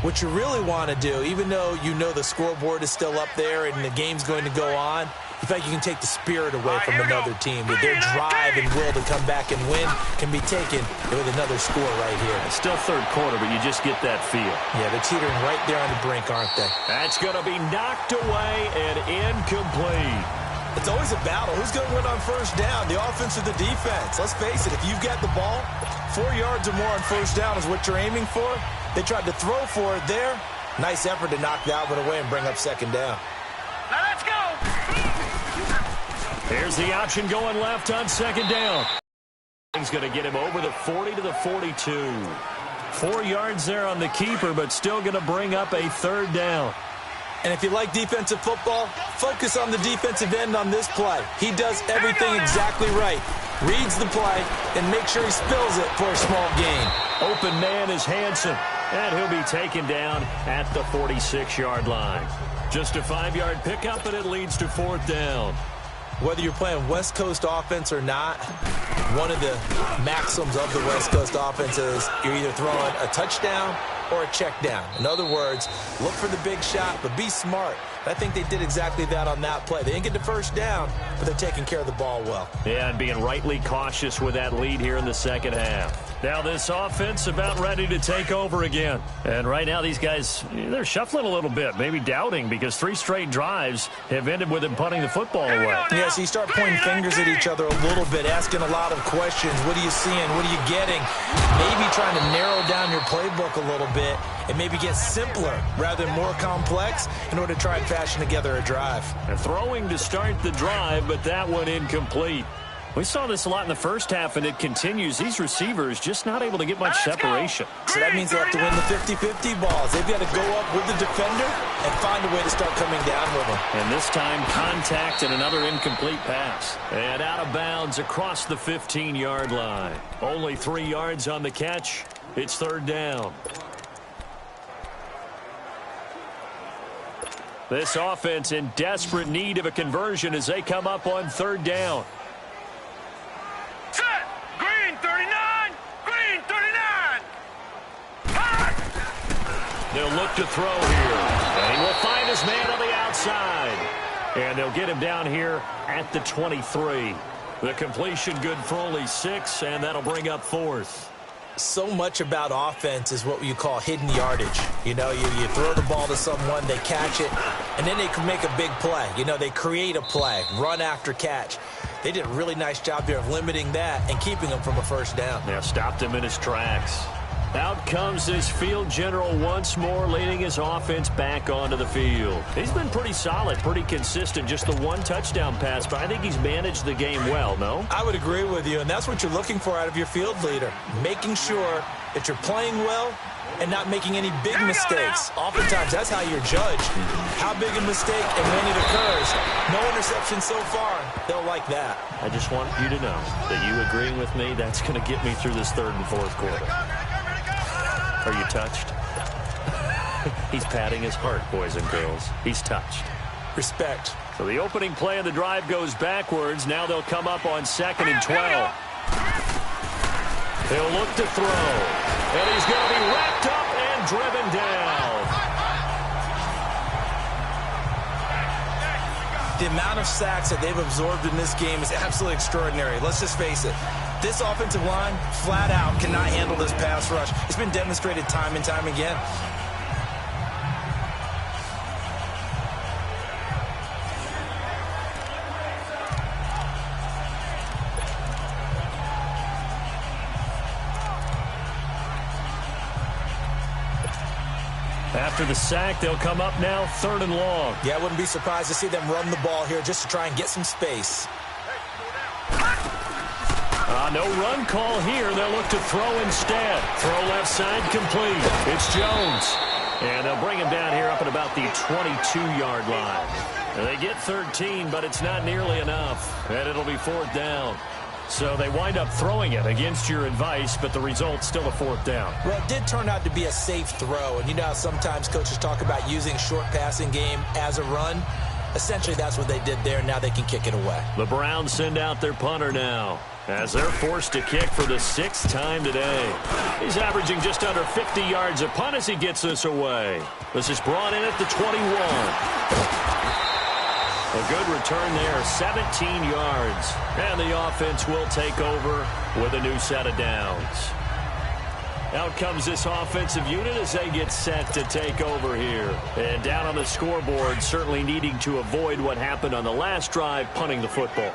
what you really want to do, even though you know the scoreboard is still up there and the game's going to go on, in fact, you can take the spirit away from another team. That their drive and will to come back and win can be taken with another score right here. It's still third quarter, but you just get that feel. Yeah, they're teetering right there on the brink, aren't they? That's going to be knocked away and incomplete. It's always a battle. Who's going to win on first down, the offense or the defense? Let's face it, if you've got the ball, 4 yards or more on first down is what you're aiming for. They tried to throw for it there. Nice effort to knock that one away and bring up second down. Now let's go. Here's the option going left on second down. He's going to get him over the 40 to the 42. 4 yards there on the keeper, but still going to bring up a third down. And if you like defensive football, focus on the defensive end on this play. He does everything exactly right. Reads the play and makes sure he spills it for a small gain. Open man is Hansen, and he'll be taken down at the 46-yard line. Just a 5-yard pickup, and it leads to fourth down. Whether you're playing West Coast offense or not, one of the maxims of the West Coast offense is you're either throwing a touchdown or a check down. In other words, look for the big shot, but be smart. I think they did exactly that on that play. They didn't get the first down, but they're taking care of the ball well. Yeah, and being rightly cautious with that lead here in the second half. Now this offense about ready to take over again. And right now these guys, they're shuffling a little bit, maybe doubting, because 3 straight drives have ended with them punting the football away. Yeah, so you start pointing fingers at each other a little bit, asking a lot of questions. What are you seeing? What are you getting? Maybe trying to narrow down your playbook a little bit and maybe get simpler rather than more complex in order to try and fashion together a drive. And throwing to start the drive, but that one incomplete. We saw this a lot in the first half, and it continues. These receivers just not able to get much separation. So that means they have to win the 50-50 balls. They've got to go up with the defender and find a way to start coming down with them. And this time, contact and another incomplete pass. And out of bounds across the 15-yard line. Only 3 yards on the catch. It's third down. This offense in desperate need of a conversion as they come up on third down. Set. Green 39. Green 39. Hot. They'll look to throw here. And he will find his man on the outside. And they'll get him down here at the 23. The completion good for only 6, and that'll bring up fourth. So much about offense is what you call hidden yardage. You know, you throw the ball to someone, they catch it, and then they can make a big play. You know, they create a play, run after catch. They did a really nice job there of limiting that and keeping him from a first down. Yeah, stopped him in his tracks. Out comes this field general once more, leading his offense back onto the field. He's been pretty solid, pretty consistent, just the 1 touchdown pass, but I think he's managed the game well, no? I would agree with you, and that's what you're looking for out of your field leader, making sure that you're playing well and not making any big mistakes. Oftentimes, that's how you're judged. How big a mistake and when it occurs. No interception so far. They'll like that. I just want you to know that you agreeing with me, that's going to get me through this third and fourth quarter. Are you touched? He's patting his heart, boys and girls. He's touched. Respect. So the opening play of the drive goes backwards. Now they'll come up on 2nd and 12. He'll look to throw. And he's going to be wrapped up and driven down. The amount of sacks that they've absorbed in this game is absolutely extraordinary. Let's just face it. This offensive line, flat out, cannot handle this pass rush. It's been demonstrated time and time again. After the sack, they'll come up now 3rd and long. Yeah, I wouldn't be surprised to see them run the ball here just to try and get some space. No run call here. They'll look to throw instead. Throw left side complete. It's Jones. And they'll bring him down here up at about the 22-yard line. And they get 13, but it's not nearly enough. And it'll be 4th down. So they wind up throwing it against your advice, but the result's still a 4th down. Well, it did turn out to be a safe throw. And you know how sometimes coaches talk about using short passing game as a run? Essentially, that's what they did there. Now they can kick it away. The Browns send out their punter now, as they're forced to kick for the 6th time today. He's averaging just under 50 yards a punt as he gets this away. This is brought in at the 21. A good return there, 17 yards. And the offense will take over with a new set of downs. Out comes this offensive unit as they get set to take over here. And down on the scoreboard, certainly needing to avoid what happened on the last drive, punting the football.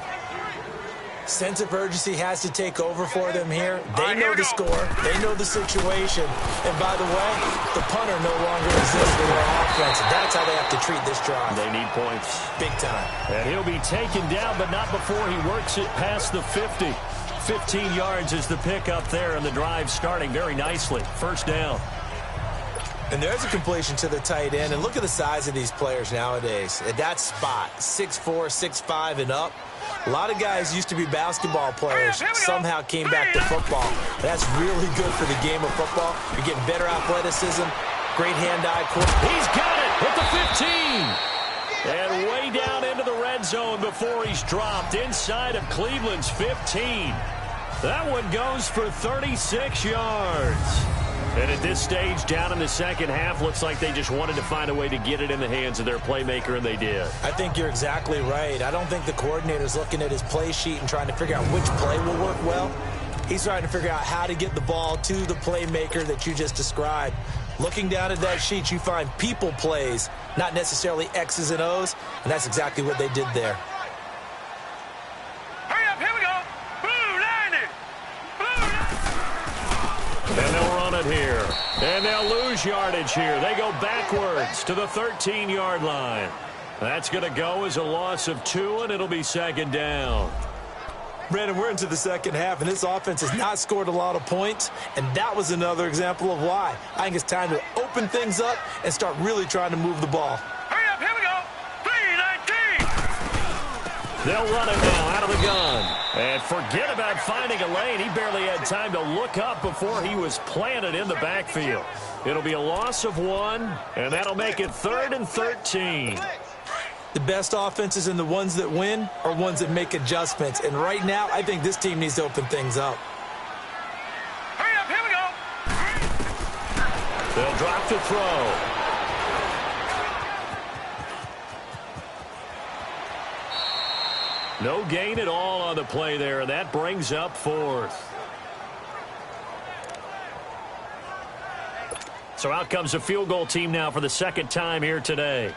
Sense of urgency has to take over for them here. They know the score. They know the situation. And by the way, the punter no longer exists for their offense. That's how they have to treat this drive. They need points. Big time. And he'll be taken down, but not before he works it past the 50. 15 yards is the pickup there, and the drive starting very nicely. 1st down. And there's a completion to the tight end. And look at the size of these players nowadays. At that spot, 6'4", 6'5", and up. A lot of guys used to be basketball players, somehow came back to football. That's really good for the game of football. You're getting better athleticism, great hand-eye coordination. He's got it at the 15. And way down into the red zone before he's dropped inside of Cleveland's 15. That one goes for 36 yards. And at this stage, down in the second half, looks like they just wanted to find a way to get it in the hands of their playmaker, and they did. I think you're exactly right. I don't think the coordinator's looking at his play sheet and trying to figure out which play will work well. He's trying to figure out how to get the ball to the playmaker that you just described. Looking down at that sheet, you find people plays, not necessarily X's and O's, and that's exactly what they did there. Hurry up, here we go. Blue line it. And they'll run it here. And they'll lose yardage here. They go backwards to the 13-yard line. That's going to go as a loss of 2, and it'll be 2nd down. Brandon, we're into the second half, and this offense has not scored a lot of points, and that was another example of why. I think it's time to open things up and start really trying to move the ball. Hurry up, here we go. 3-19. They'll run it now out of the gun. And forget about finding a lane. He barely had time to look up before he was planted in the backfield. It'll be a loss of 1, and that'll make it 3rd and 13. The best offenses and the ones that win are ones that make adjustments. And right now, I think this team needs to open things up. Hurry up, here we go. They'll drop to throw. No gain at all on the play there, and that brings up 4th. So out comes the field goal team now for the 2nd time here today.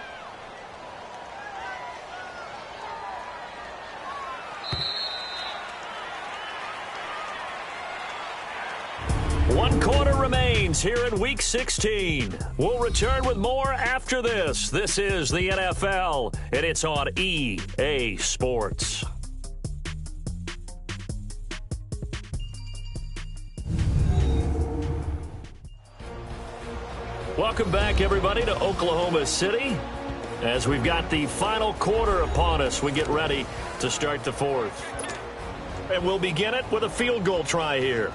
One quarter remains here in Week 16. We'll return with more after this. This is the NFL, and it's on EA Sports. Welcome back, everybody, to Oklahoma City. As we've got the final quarter upon us, we get ready to start the 4th. And we'll begin it with a field goal try here.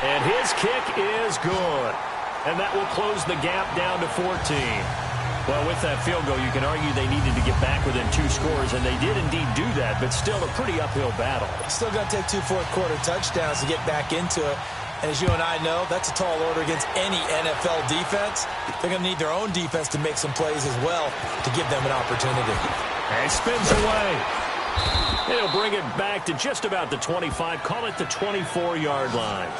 And his kick is good. And that will close the gap down to 14. Well, with that field goal, you can argue they needed to get back within 2 scores, and they did indeed do that, but still a pretty uphill battle. Still got to take 2 fourth-quarter touchdowns to get back into it. And as you and I know, that's a tall order against any NFL defense. They're going to need their own defense to make some plays as well to give them an opportunity. And spins away. He'll bring it back to just about the 25. Call it the 24-yard line.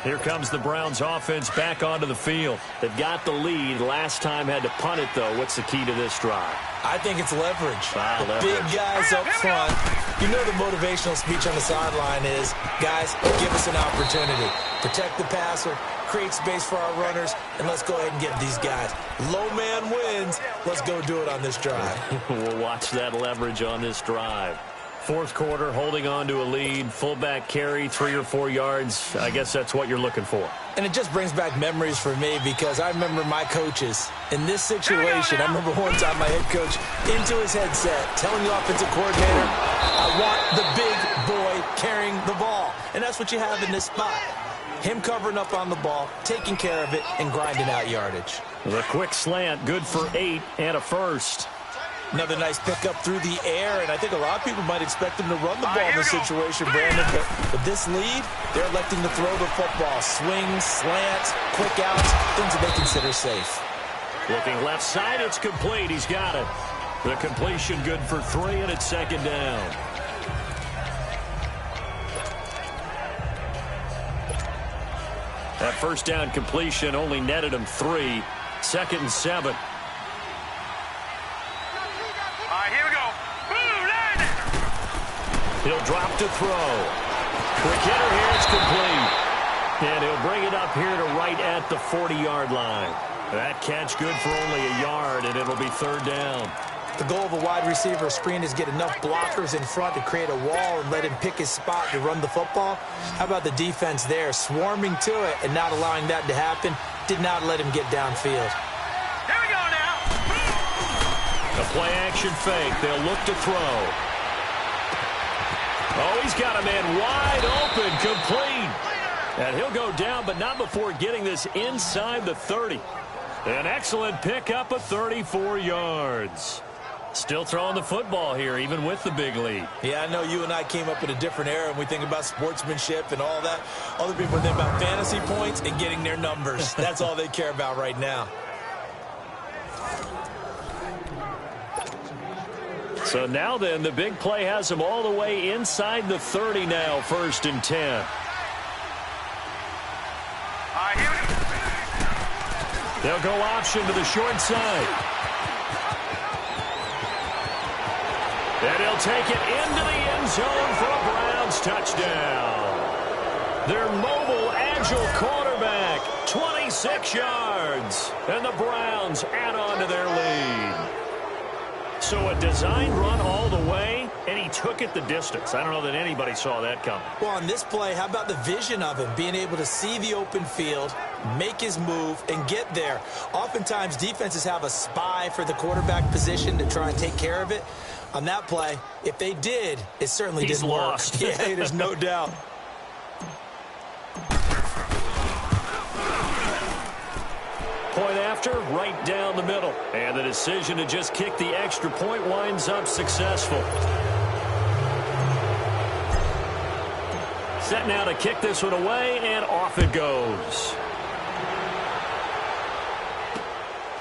Here comes the Browns offense back onto the field. They've got the lead. Last time had to punt it, though. What's the key to this drive? I think it's leverage. Leverage. Big guys up front. You know the motivational speech on the sideline is, guys, give us an opportunity. Protect the passer, create space for our runners, and let's go ahead and get these guys. Low man wins. Let's go do it on this drive. We'll watch that leverage on this drive. Fourth quarter, holding on to a lead, fullback carry, 3 or 4 yards. I guess that's what you're looking for. And it just brings back memories for me because I remember my coaches in this situation. I remember one time my head coach into his headset telling the offensive coordinator, I want the big boy carrying the ball. And that's what you have in this spot. Him covering up on the ball, taking care of it, and grinding out yardage. The quick slant, good for 8 and a first. Another nice pickup through the air, and I think a lot of people might expect him to run the ball in this situation, Brandon. But with this lead, they're electing to throw the football. Swings, slants, quick outs, things that they consider safe. Looking left side, it's complete. He's got it. The completion good for 3, and it's second down. That first down completion only netted him 3. 2nd and 7. Here we go. Boom, He'll drop to throw. Quick hitter here, it's complete. And he'll bring it up here to right at the 40-yard line. That catch good for only a yard, and it'll be 3rd down. The goal of a wide receiver screen is get enough blockers in front to create a wall and let him pick his spot to run the football. How about the defense there, swarming to it and not allowing that to happen? Did not let him get downfield. Here we go now. A play-action fake. They'll look to throw. Oh, he's got a man wide open, complete. And he'll go down, but not before getting this inside the 30. An excellent pickup of 34 yards. Still throwing the football here, even with the big lead. Yeah, I know you and I came up in a different era, and we think about sportsmanship and all that. Other people think about fantasy points and getting their numbers. That's all they care about right now. So now then, the big play has them all the way inside the 30 now, 1st and 10. Here we go. They'll go option to the short side. And he'll take it into the end zone for a Browns touchdown. Their mobile, agile quarterback, 26 yards. And the Browns add on to their lead. So a design run all the way, and he took it the distance. I don't know that anybody saw that coming. Well, on this play, how about the vision of him, being able to see the open field, make his move, and get there? Oftentimes, defenses have a spy for the quarterback position to try and take care of it. On that play, if they did, it certainly didn't work. Lost. Yeah, there's no doubt. Point after, right down the middle. And the decision to just kick the extra point winds up successful. Set now to kick this one away, and off it goes.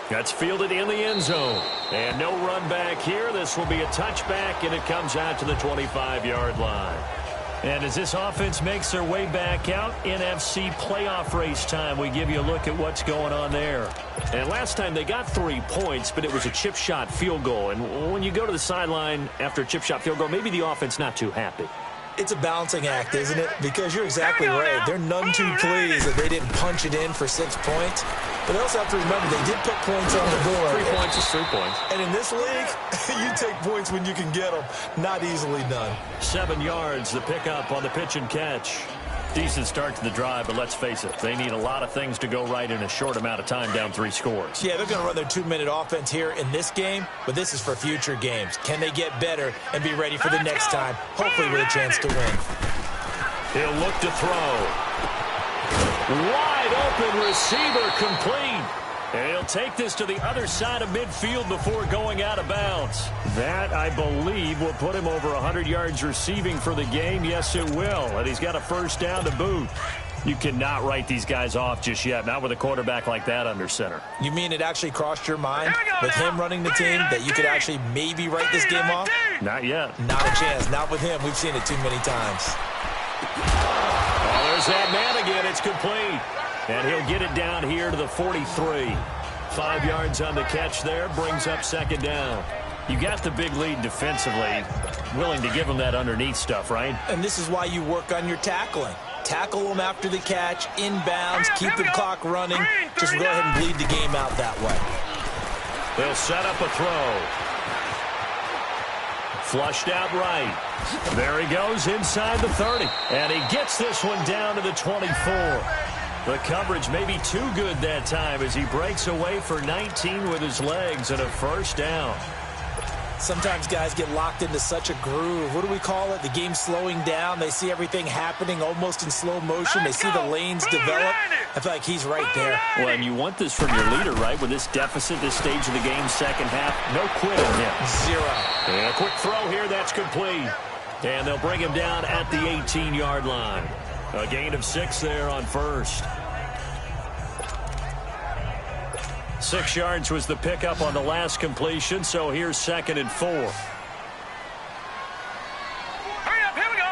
That's fielded in the end zone. And no run back here. This will be a touchback, and it comes out to the 25-yard line. And as this offense makes their way back out, NFC playoff race time, we give you a look at what's going on there. And last time they got 3 points, but it was a chip shot field goal. And when you go to the sideline after a chip shot field goal, maybe the offense not too happy. It's a balancing act, isn't it? Because you're exactly right. They're none too pleased that they didn't punch it in for 6 points. But they also have to remember they did put points on the board. 3 points is 3 points. And in this league, you take points when you can get them. Not easily done. 7 yards, the pickup on the pitch and catch. Decent start to the drive, but let's face it, they need a lot of things to go right in a short amount of time, down 3 scores. Yeah, they're going to run their 2-minute offense here in this game, but this is for future games. Can they get better and be ready for the next time, hopefully with a chance to win? He'll look to throw. Wide open receiver complete. And he'll take this to the other side of midfield before going out of bounds. That, I believe, will put him over 100 yards receiving for the game. Yes, it will. And he's got a first down to boot. You cannot write these guys off just yet, not with a quarterback like that under center. You mean it actually crossed your mind with him running the team that you could actually maybe write this game off? Not yet. Not a chance. Not with him. We've seen it too many times. Oh, there's that man again. It's complete. And he'll get it down here to the 43. 5 yards on the catch there. Brings up second down. You got the big lead defensively. Willing to give him that underneath stuff, right? And this is why you work on your tackling. Tackle them after the catch, inbounds, keep the clock running. Just go ahead and bleed the game out that way. They'll set up a throw. Flushed out right. There he goes inside the 30. And he gets this one down to the 24. The coverage may be too good that time as he breaks away for 19 with his legs and a first down. Sometimes guys get locked into such a groove. What do we call it? The game's slowing down. They see everything happening almost in slow motion. They see the lanes develop. I feel like he's right there. Well, and you want this from your leader, right? With this deficit, this stage of the game, second half, no quit on him. 0. And a quick throw here, that's complete. And they'll bring him down at the 18-yard line. A gain of 6 there on first. 6 yards was the pickup on the last completion, so here's 2nd and 4. Hurry up, here we go.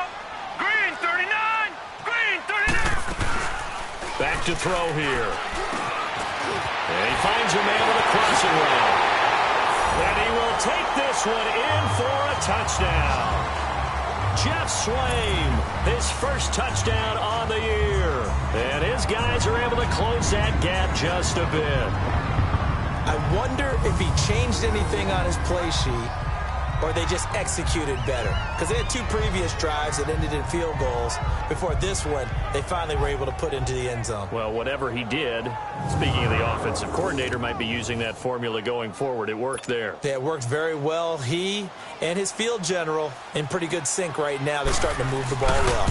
Green 39, green 39. Back to throw here. And he finds a man with a crossing route. And he will take this one in for a touchdown. Jeff Swaim, his first touchdown on the year. And his guys are able to close that gap just a bit. I wonder if he changed anything on his play sheet or they just executed better. Because they had 2 previous drives that ended in field goals. Before this one, they finally were able to put into the end zone. Well, whatever he did, speaking of the offensive coordinator, might be using that formula going forward. It worked there. Yeah, it worked very well. He and his field general in pretty good sync right now. They're starting to move the ball well.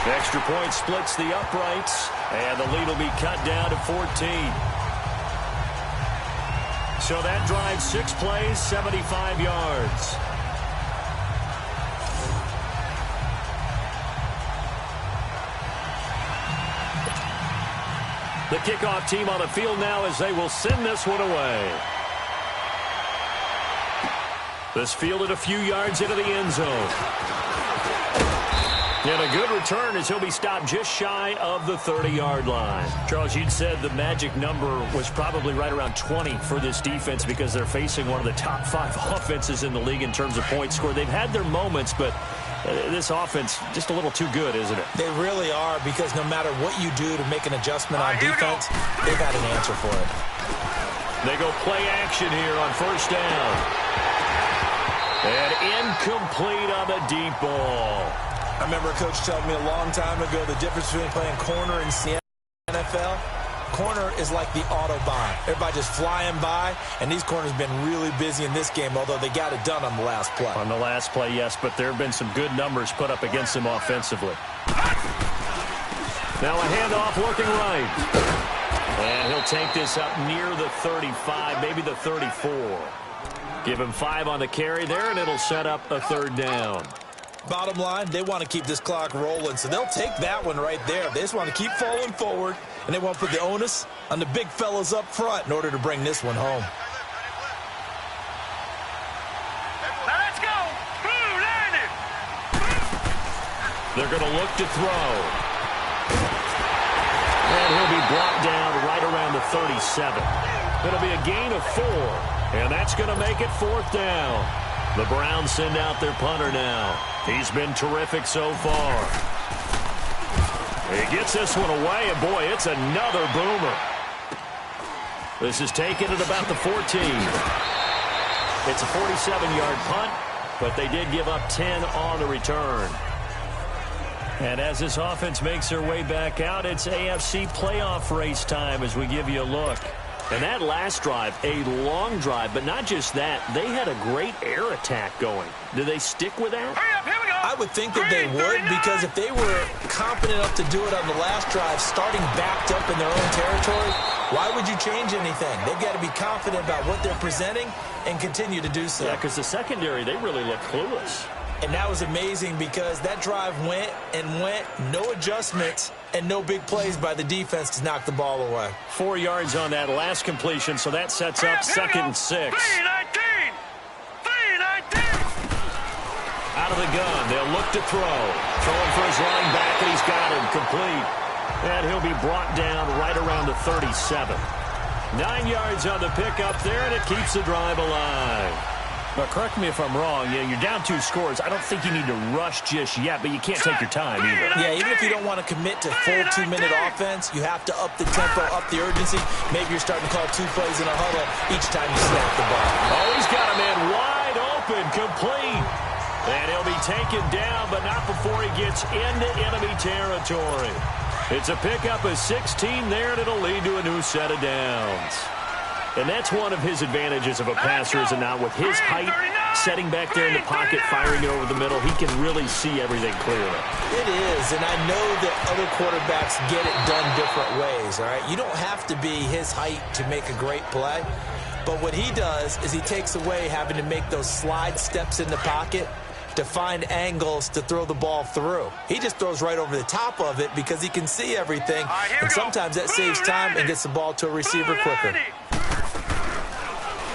The extra point splits the uprights, and the lead will be cut down to 14. So that drives 6 plays, 75 yards. The kickoff team on the field now as they will send this one away. This fielded a few yards into the end zone. And a good return as he'll be stopped just shy of the 30-yard line. Charles, you'd said the magic number was probably right around 20 for this defense because they're facing one of the top 5 offenses in the league in terms of points scored. They've had their moments, but this offense just a little too good, isn't it? They really are, because no matter what you do to make an adjustment on defense, they've had an answer for it. They go play action here on first down. And incomplete on the deep ball. I remember a coach telling me a long time ago the difference between playing corner in the NFL. Corner is like the Autobahn. Everybody just flying by, and these corners have been really busy in this game, although they got it done on the last play. On the last play, yes, but there have been some good numbers put up against them offensively. Now a handoff looking right. And he'll take this up near the 35, maybe the 34. Give him 5 on the carry there, and it'll set up a 3rd down. Bottom line, they want to keep this clock rolling, so they'll take that one right there. They just want to keep falling forward, and they want to put the onus on the big fellas up front in order to bring this one home. Now let's go. Blue landed. They're going to look to throw. And he'll be brought down right around the 37. It'll be a gain of 4, and that's going to make it 4th down. The Browns send out their punter now. He's been terrific so far. He gets this one away, and boy, it's another boomer. This is taken at about the 14. It's a 47-yard punt, but they did give up 10 on the return. And as this offense makes their way back out, it's AFC playoff race time as we give you a look. And that last drive, a long drive, but not just that. They had a great air attack going. Do they stick with that? Hurry up, here we go. I would think that they would, because if they were confident enough to do it on the last drive, starting backed up in their own territory, why would you change anything? They've got to be confident about what they're presenting and continue to do so. Yeah, because the secondary, they really look clueless. And that was amazing because that drive went and went, no adjustments, and no big plays by the defense to knock the ball away. 4 yards on that last completion, so that sets up 2nd and 6. 3-19! Out of the gun, they'll look to throw. Throwing for his running back, and he's got him complete. And he'll be brought down right around the 37. 9 yards on the pickup there, and it keeps the drive alive. But correct me if I'm wrong, you're down 2 scores. I don't think you need to rush just yet, but you can't take your time either. Yeah, even if you don't want to commit to full 2-minute offense, you have to up the tempo, up the urgency. Maybe you're starting to call 2 plays in a huddle each time you snap the ball. Oh, he's got a man wide open, complete. And he'll be taken down, but not before he gets into enemy territory. It's a pickup of 16 there, and it'll lead to a new set of downs. And that's one of his advantages of a passer, is it not? With his height, setting back there in the pocket, firing it over the middle, he can really see everything clearly. It is, and I know that other quarterbacks get it done different ways, all right? You don't have to be his height to make a great play, but what he does is he takes away having to make those slide steps in the pocket to find angles to throw the ball through. He just throws right over the top of it because he can see everything, and sometimes that saves time and gets the ball to a receiver quicker.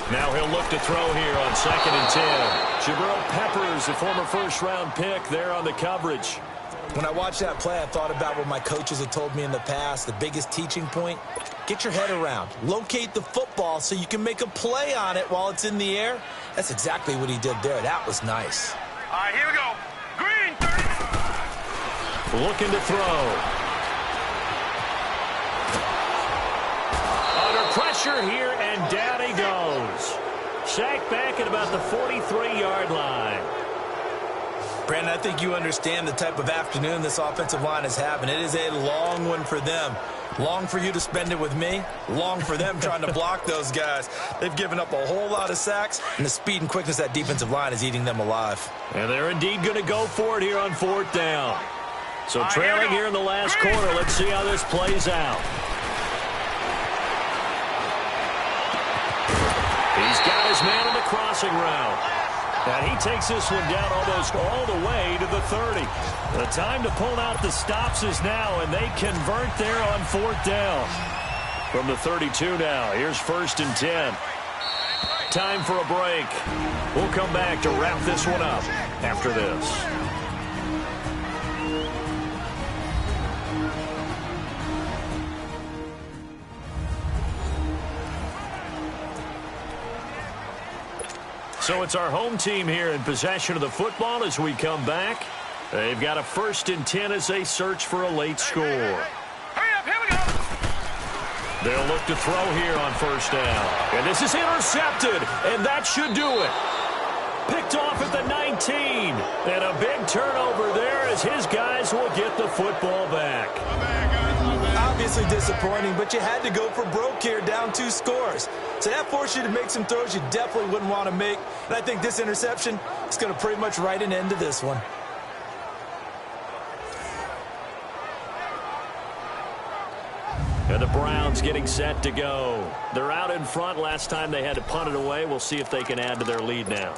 Now he'll look to throw here on 2nd and 10. Jabril Peppers, the former first-round pick, there on the coverage. When I watched that play, I thought about what my coaches had told me in the past. The biggest teaching point, get your head around. Locate the football so you can make a play on it while it's in the air. That's exactly what he did there. That was nice. All right, here we go. Green, 30. Looking to throw. Under pressure here, and down he goes. Sacked back at about the 43-yard line. Brandon, I think you understand the type of afternoon this offensive line is having. It is a long one for them. Long for you to spend it with me. Long for them trying to block those guys. They've given up a whole lot of sacks, and the speed and quickness of that defensive line is eating them alive. And they're indeed going to go for it here on 4th down. So trailing here in the last quarter. Let's see how this plays out. He's got his man on the crossing route. And he takes this one down almost all the way to the 30. The time to pull out the stops is now, and they convert there on 4th down. From the 32 now, here's 1st and 10. Time for a break. We'll come back to wrap this one up after this. So it's our home team here in possession of the football as we come back. They've got a 1st and 10 as they search for a late score. Hurry up, here we go. They'll look to throw here on 1st down. And this is intercepted, and that should do it. Picked off at the 19. And a big turnover there as his guys will get the football back. Obviously disappointing, but you had to go for broke here, down 2 scores. So that forced you to make some throws you definitely wouldn't want to make. And I think this interception is going to pretty much write an end to this one. And the Browns getting set to go. They're out in front. Last time they had to punt it away. We'll see if they can add to their lead now.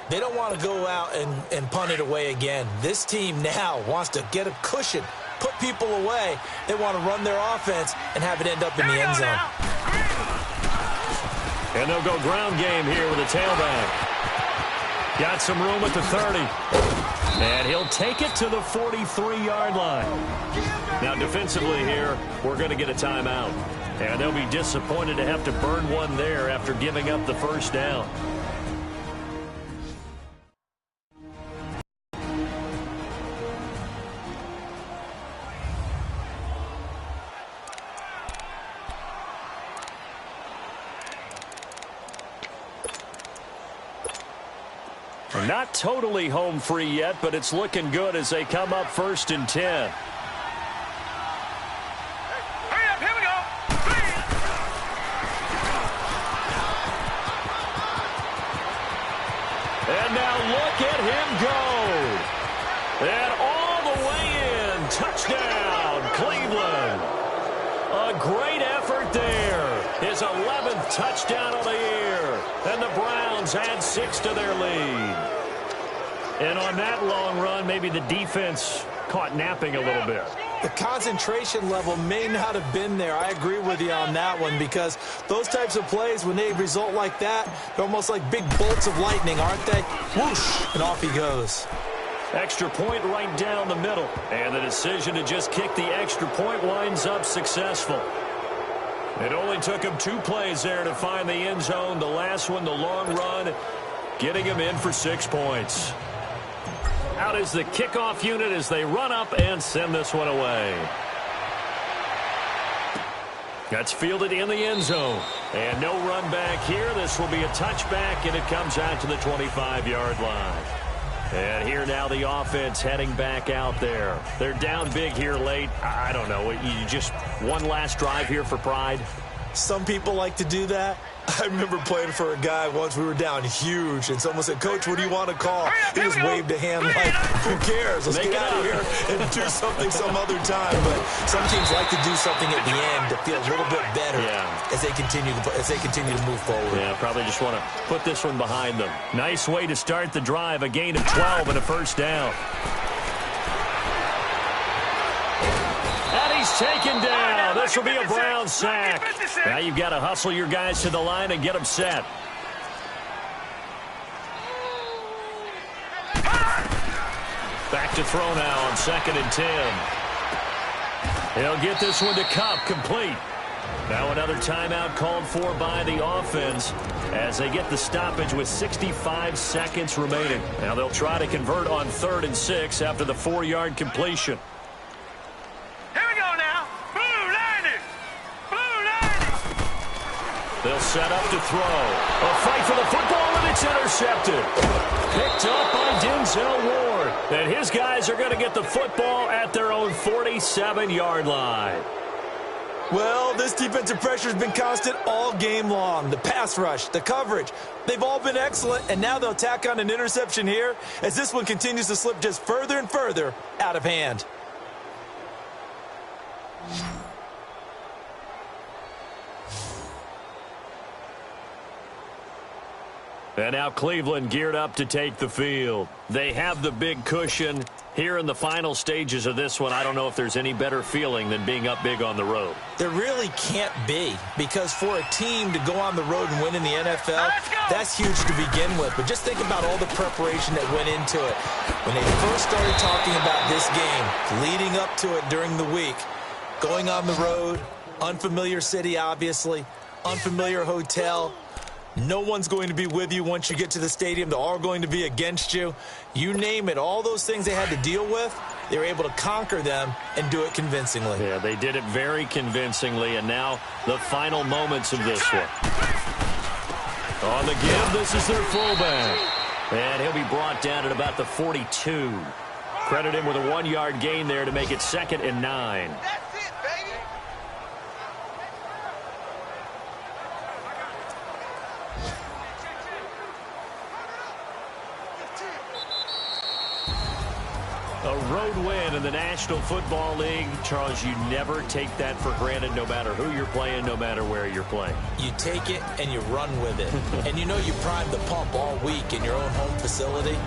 They don't want to go out and punt it away again. This team now wants to get a cushion, put people away. They want to run their offense and have it end up in the end zone. And they'll go ground game here with a tailback. Got some room at the 30. And he'll take it to the 43-yard line. Now defensively here, we're going to get a timeout. And they'll be disappointed to have to burn one there after giving up the 1st down. Not totally home free yet, but it's looking good as they come up 1st and 10. Hurry up, here we go. And now look at him go. touchdown, Cleveland. A great effort there. His 11th touchdown of the year. And the Browns add 6 to their lead. And on that long run, maybe the defense caught napping a little bit. The concentration level may not have been there. I agree with you on that one, because those types of plays, when they result like that, they're almost like big bolts of lightning, aren't they? Whoosh, and off he goes. Extra point right down the middle. And the decision to just kick the extra point winds up successful. It only took him 2 plays there to find the end zone. The last one, the long run, getting him in for 6 points. Out is the kickoff unit as they run up and send this one away. That's fielded in the end zone. And no run back here. This will be a touchback, and it comes out to the 25-yard line. And here now the offense heading back out there. They're down big here late. I don't know. You just one last drive here for pride? Some people like to do that. I remember playing for a guy once. We were down huge, and someone said, "Coach, what do you want to call?" He just waved a hand like, "Who cares? Let's get out of here and do something some other time." But some teams like to do something at the end to feel a little bit better as they continue to move forward. Yeah, probably just want to put this one behind them. Nice way to start the drive. A gain of 12 and a first down. And he's taken down. This will be a Brown sack. Now you've got to hustle your guys to the line and get them set. Back to throw now on 2nd and 10. He'll get this one to Cup, complete. Now another timeout called for by the offense as they get the stoppage with 65 seconds remaining. Now they'll try to convert on 3rd and 6 after the 4-yard completion. They'll set up to throw. A fight for the football, and it's intercepted. Picked up by Denzel Ward. And his guys are going to get the football at their own 47-yard line. Well, this defensive pressure has been constant all game long. The pass rush, the coverage, they've all been excellent, and now they'll tack on an interception here as this one continues to slip just further and further out of hand. And now Cleveland geared up to take the field. They have the big cushion. Here in the final stages of this one, I don't know if there's any better feeling than being up big on the road. There really can't be, because for a team to go on the road and win in the NFL, that's huge to begin with. But just think about all the preparation that went into it. When they first started talking about this game, leading up to it during the week, going on the road, unfamiliar city, obviously, unfamiliar hotel. No one's going to be with you once you get to the stadium. They're all going to be against you. You name it, all those things they had to deal with, they were able to conquer them and do it convincingly. Yeah, they did it very convincingly, and now the final moments of this one. On the give, this is their fullback. And he'll be brought down at about the 42. Credit him with a 1-yard gain there to make it 2nd and 9. A road win in the National Football League. Charles, you never take that for granted no matter who you're playing, no matter where you're playing. You take it and you run with it. And you know you primed the pump all week in your own home facility.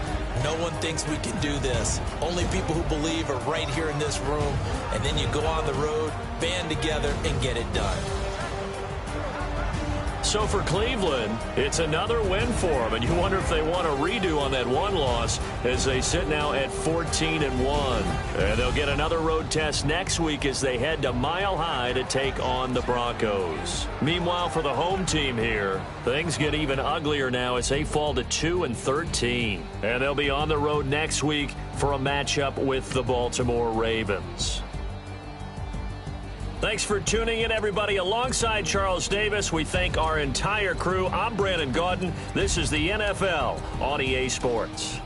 No one thinks we can do this. Only people who believe are right here in this room. And then you go on the road, band together, and get it done. So for Cleveland, it's another win for them, and you wonder if they want a redo on that one loss as they sit now at 14-1. And they'll get another road test next week as they head to Mile High to take on the Broncos. Meanwhile, for the home team here, things get even uglier now as they fall to 2-13. And they'll be on the road next week for a matchup with the Baltimore Ravens. Thanks for tuning in, everybody. Alongside Charles Davis, we thank our entire crew. I'm Brandon Gaudin. This is the NFL on EA Sports.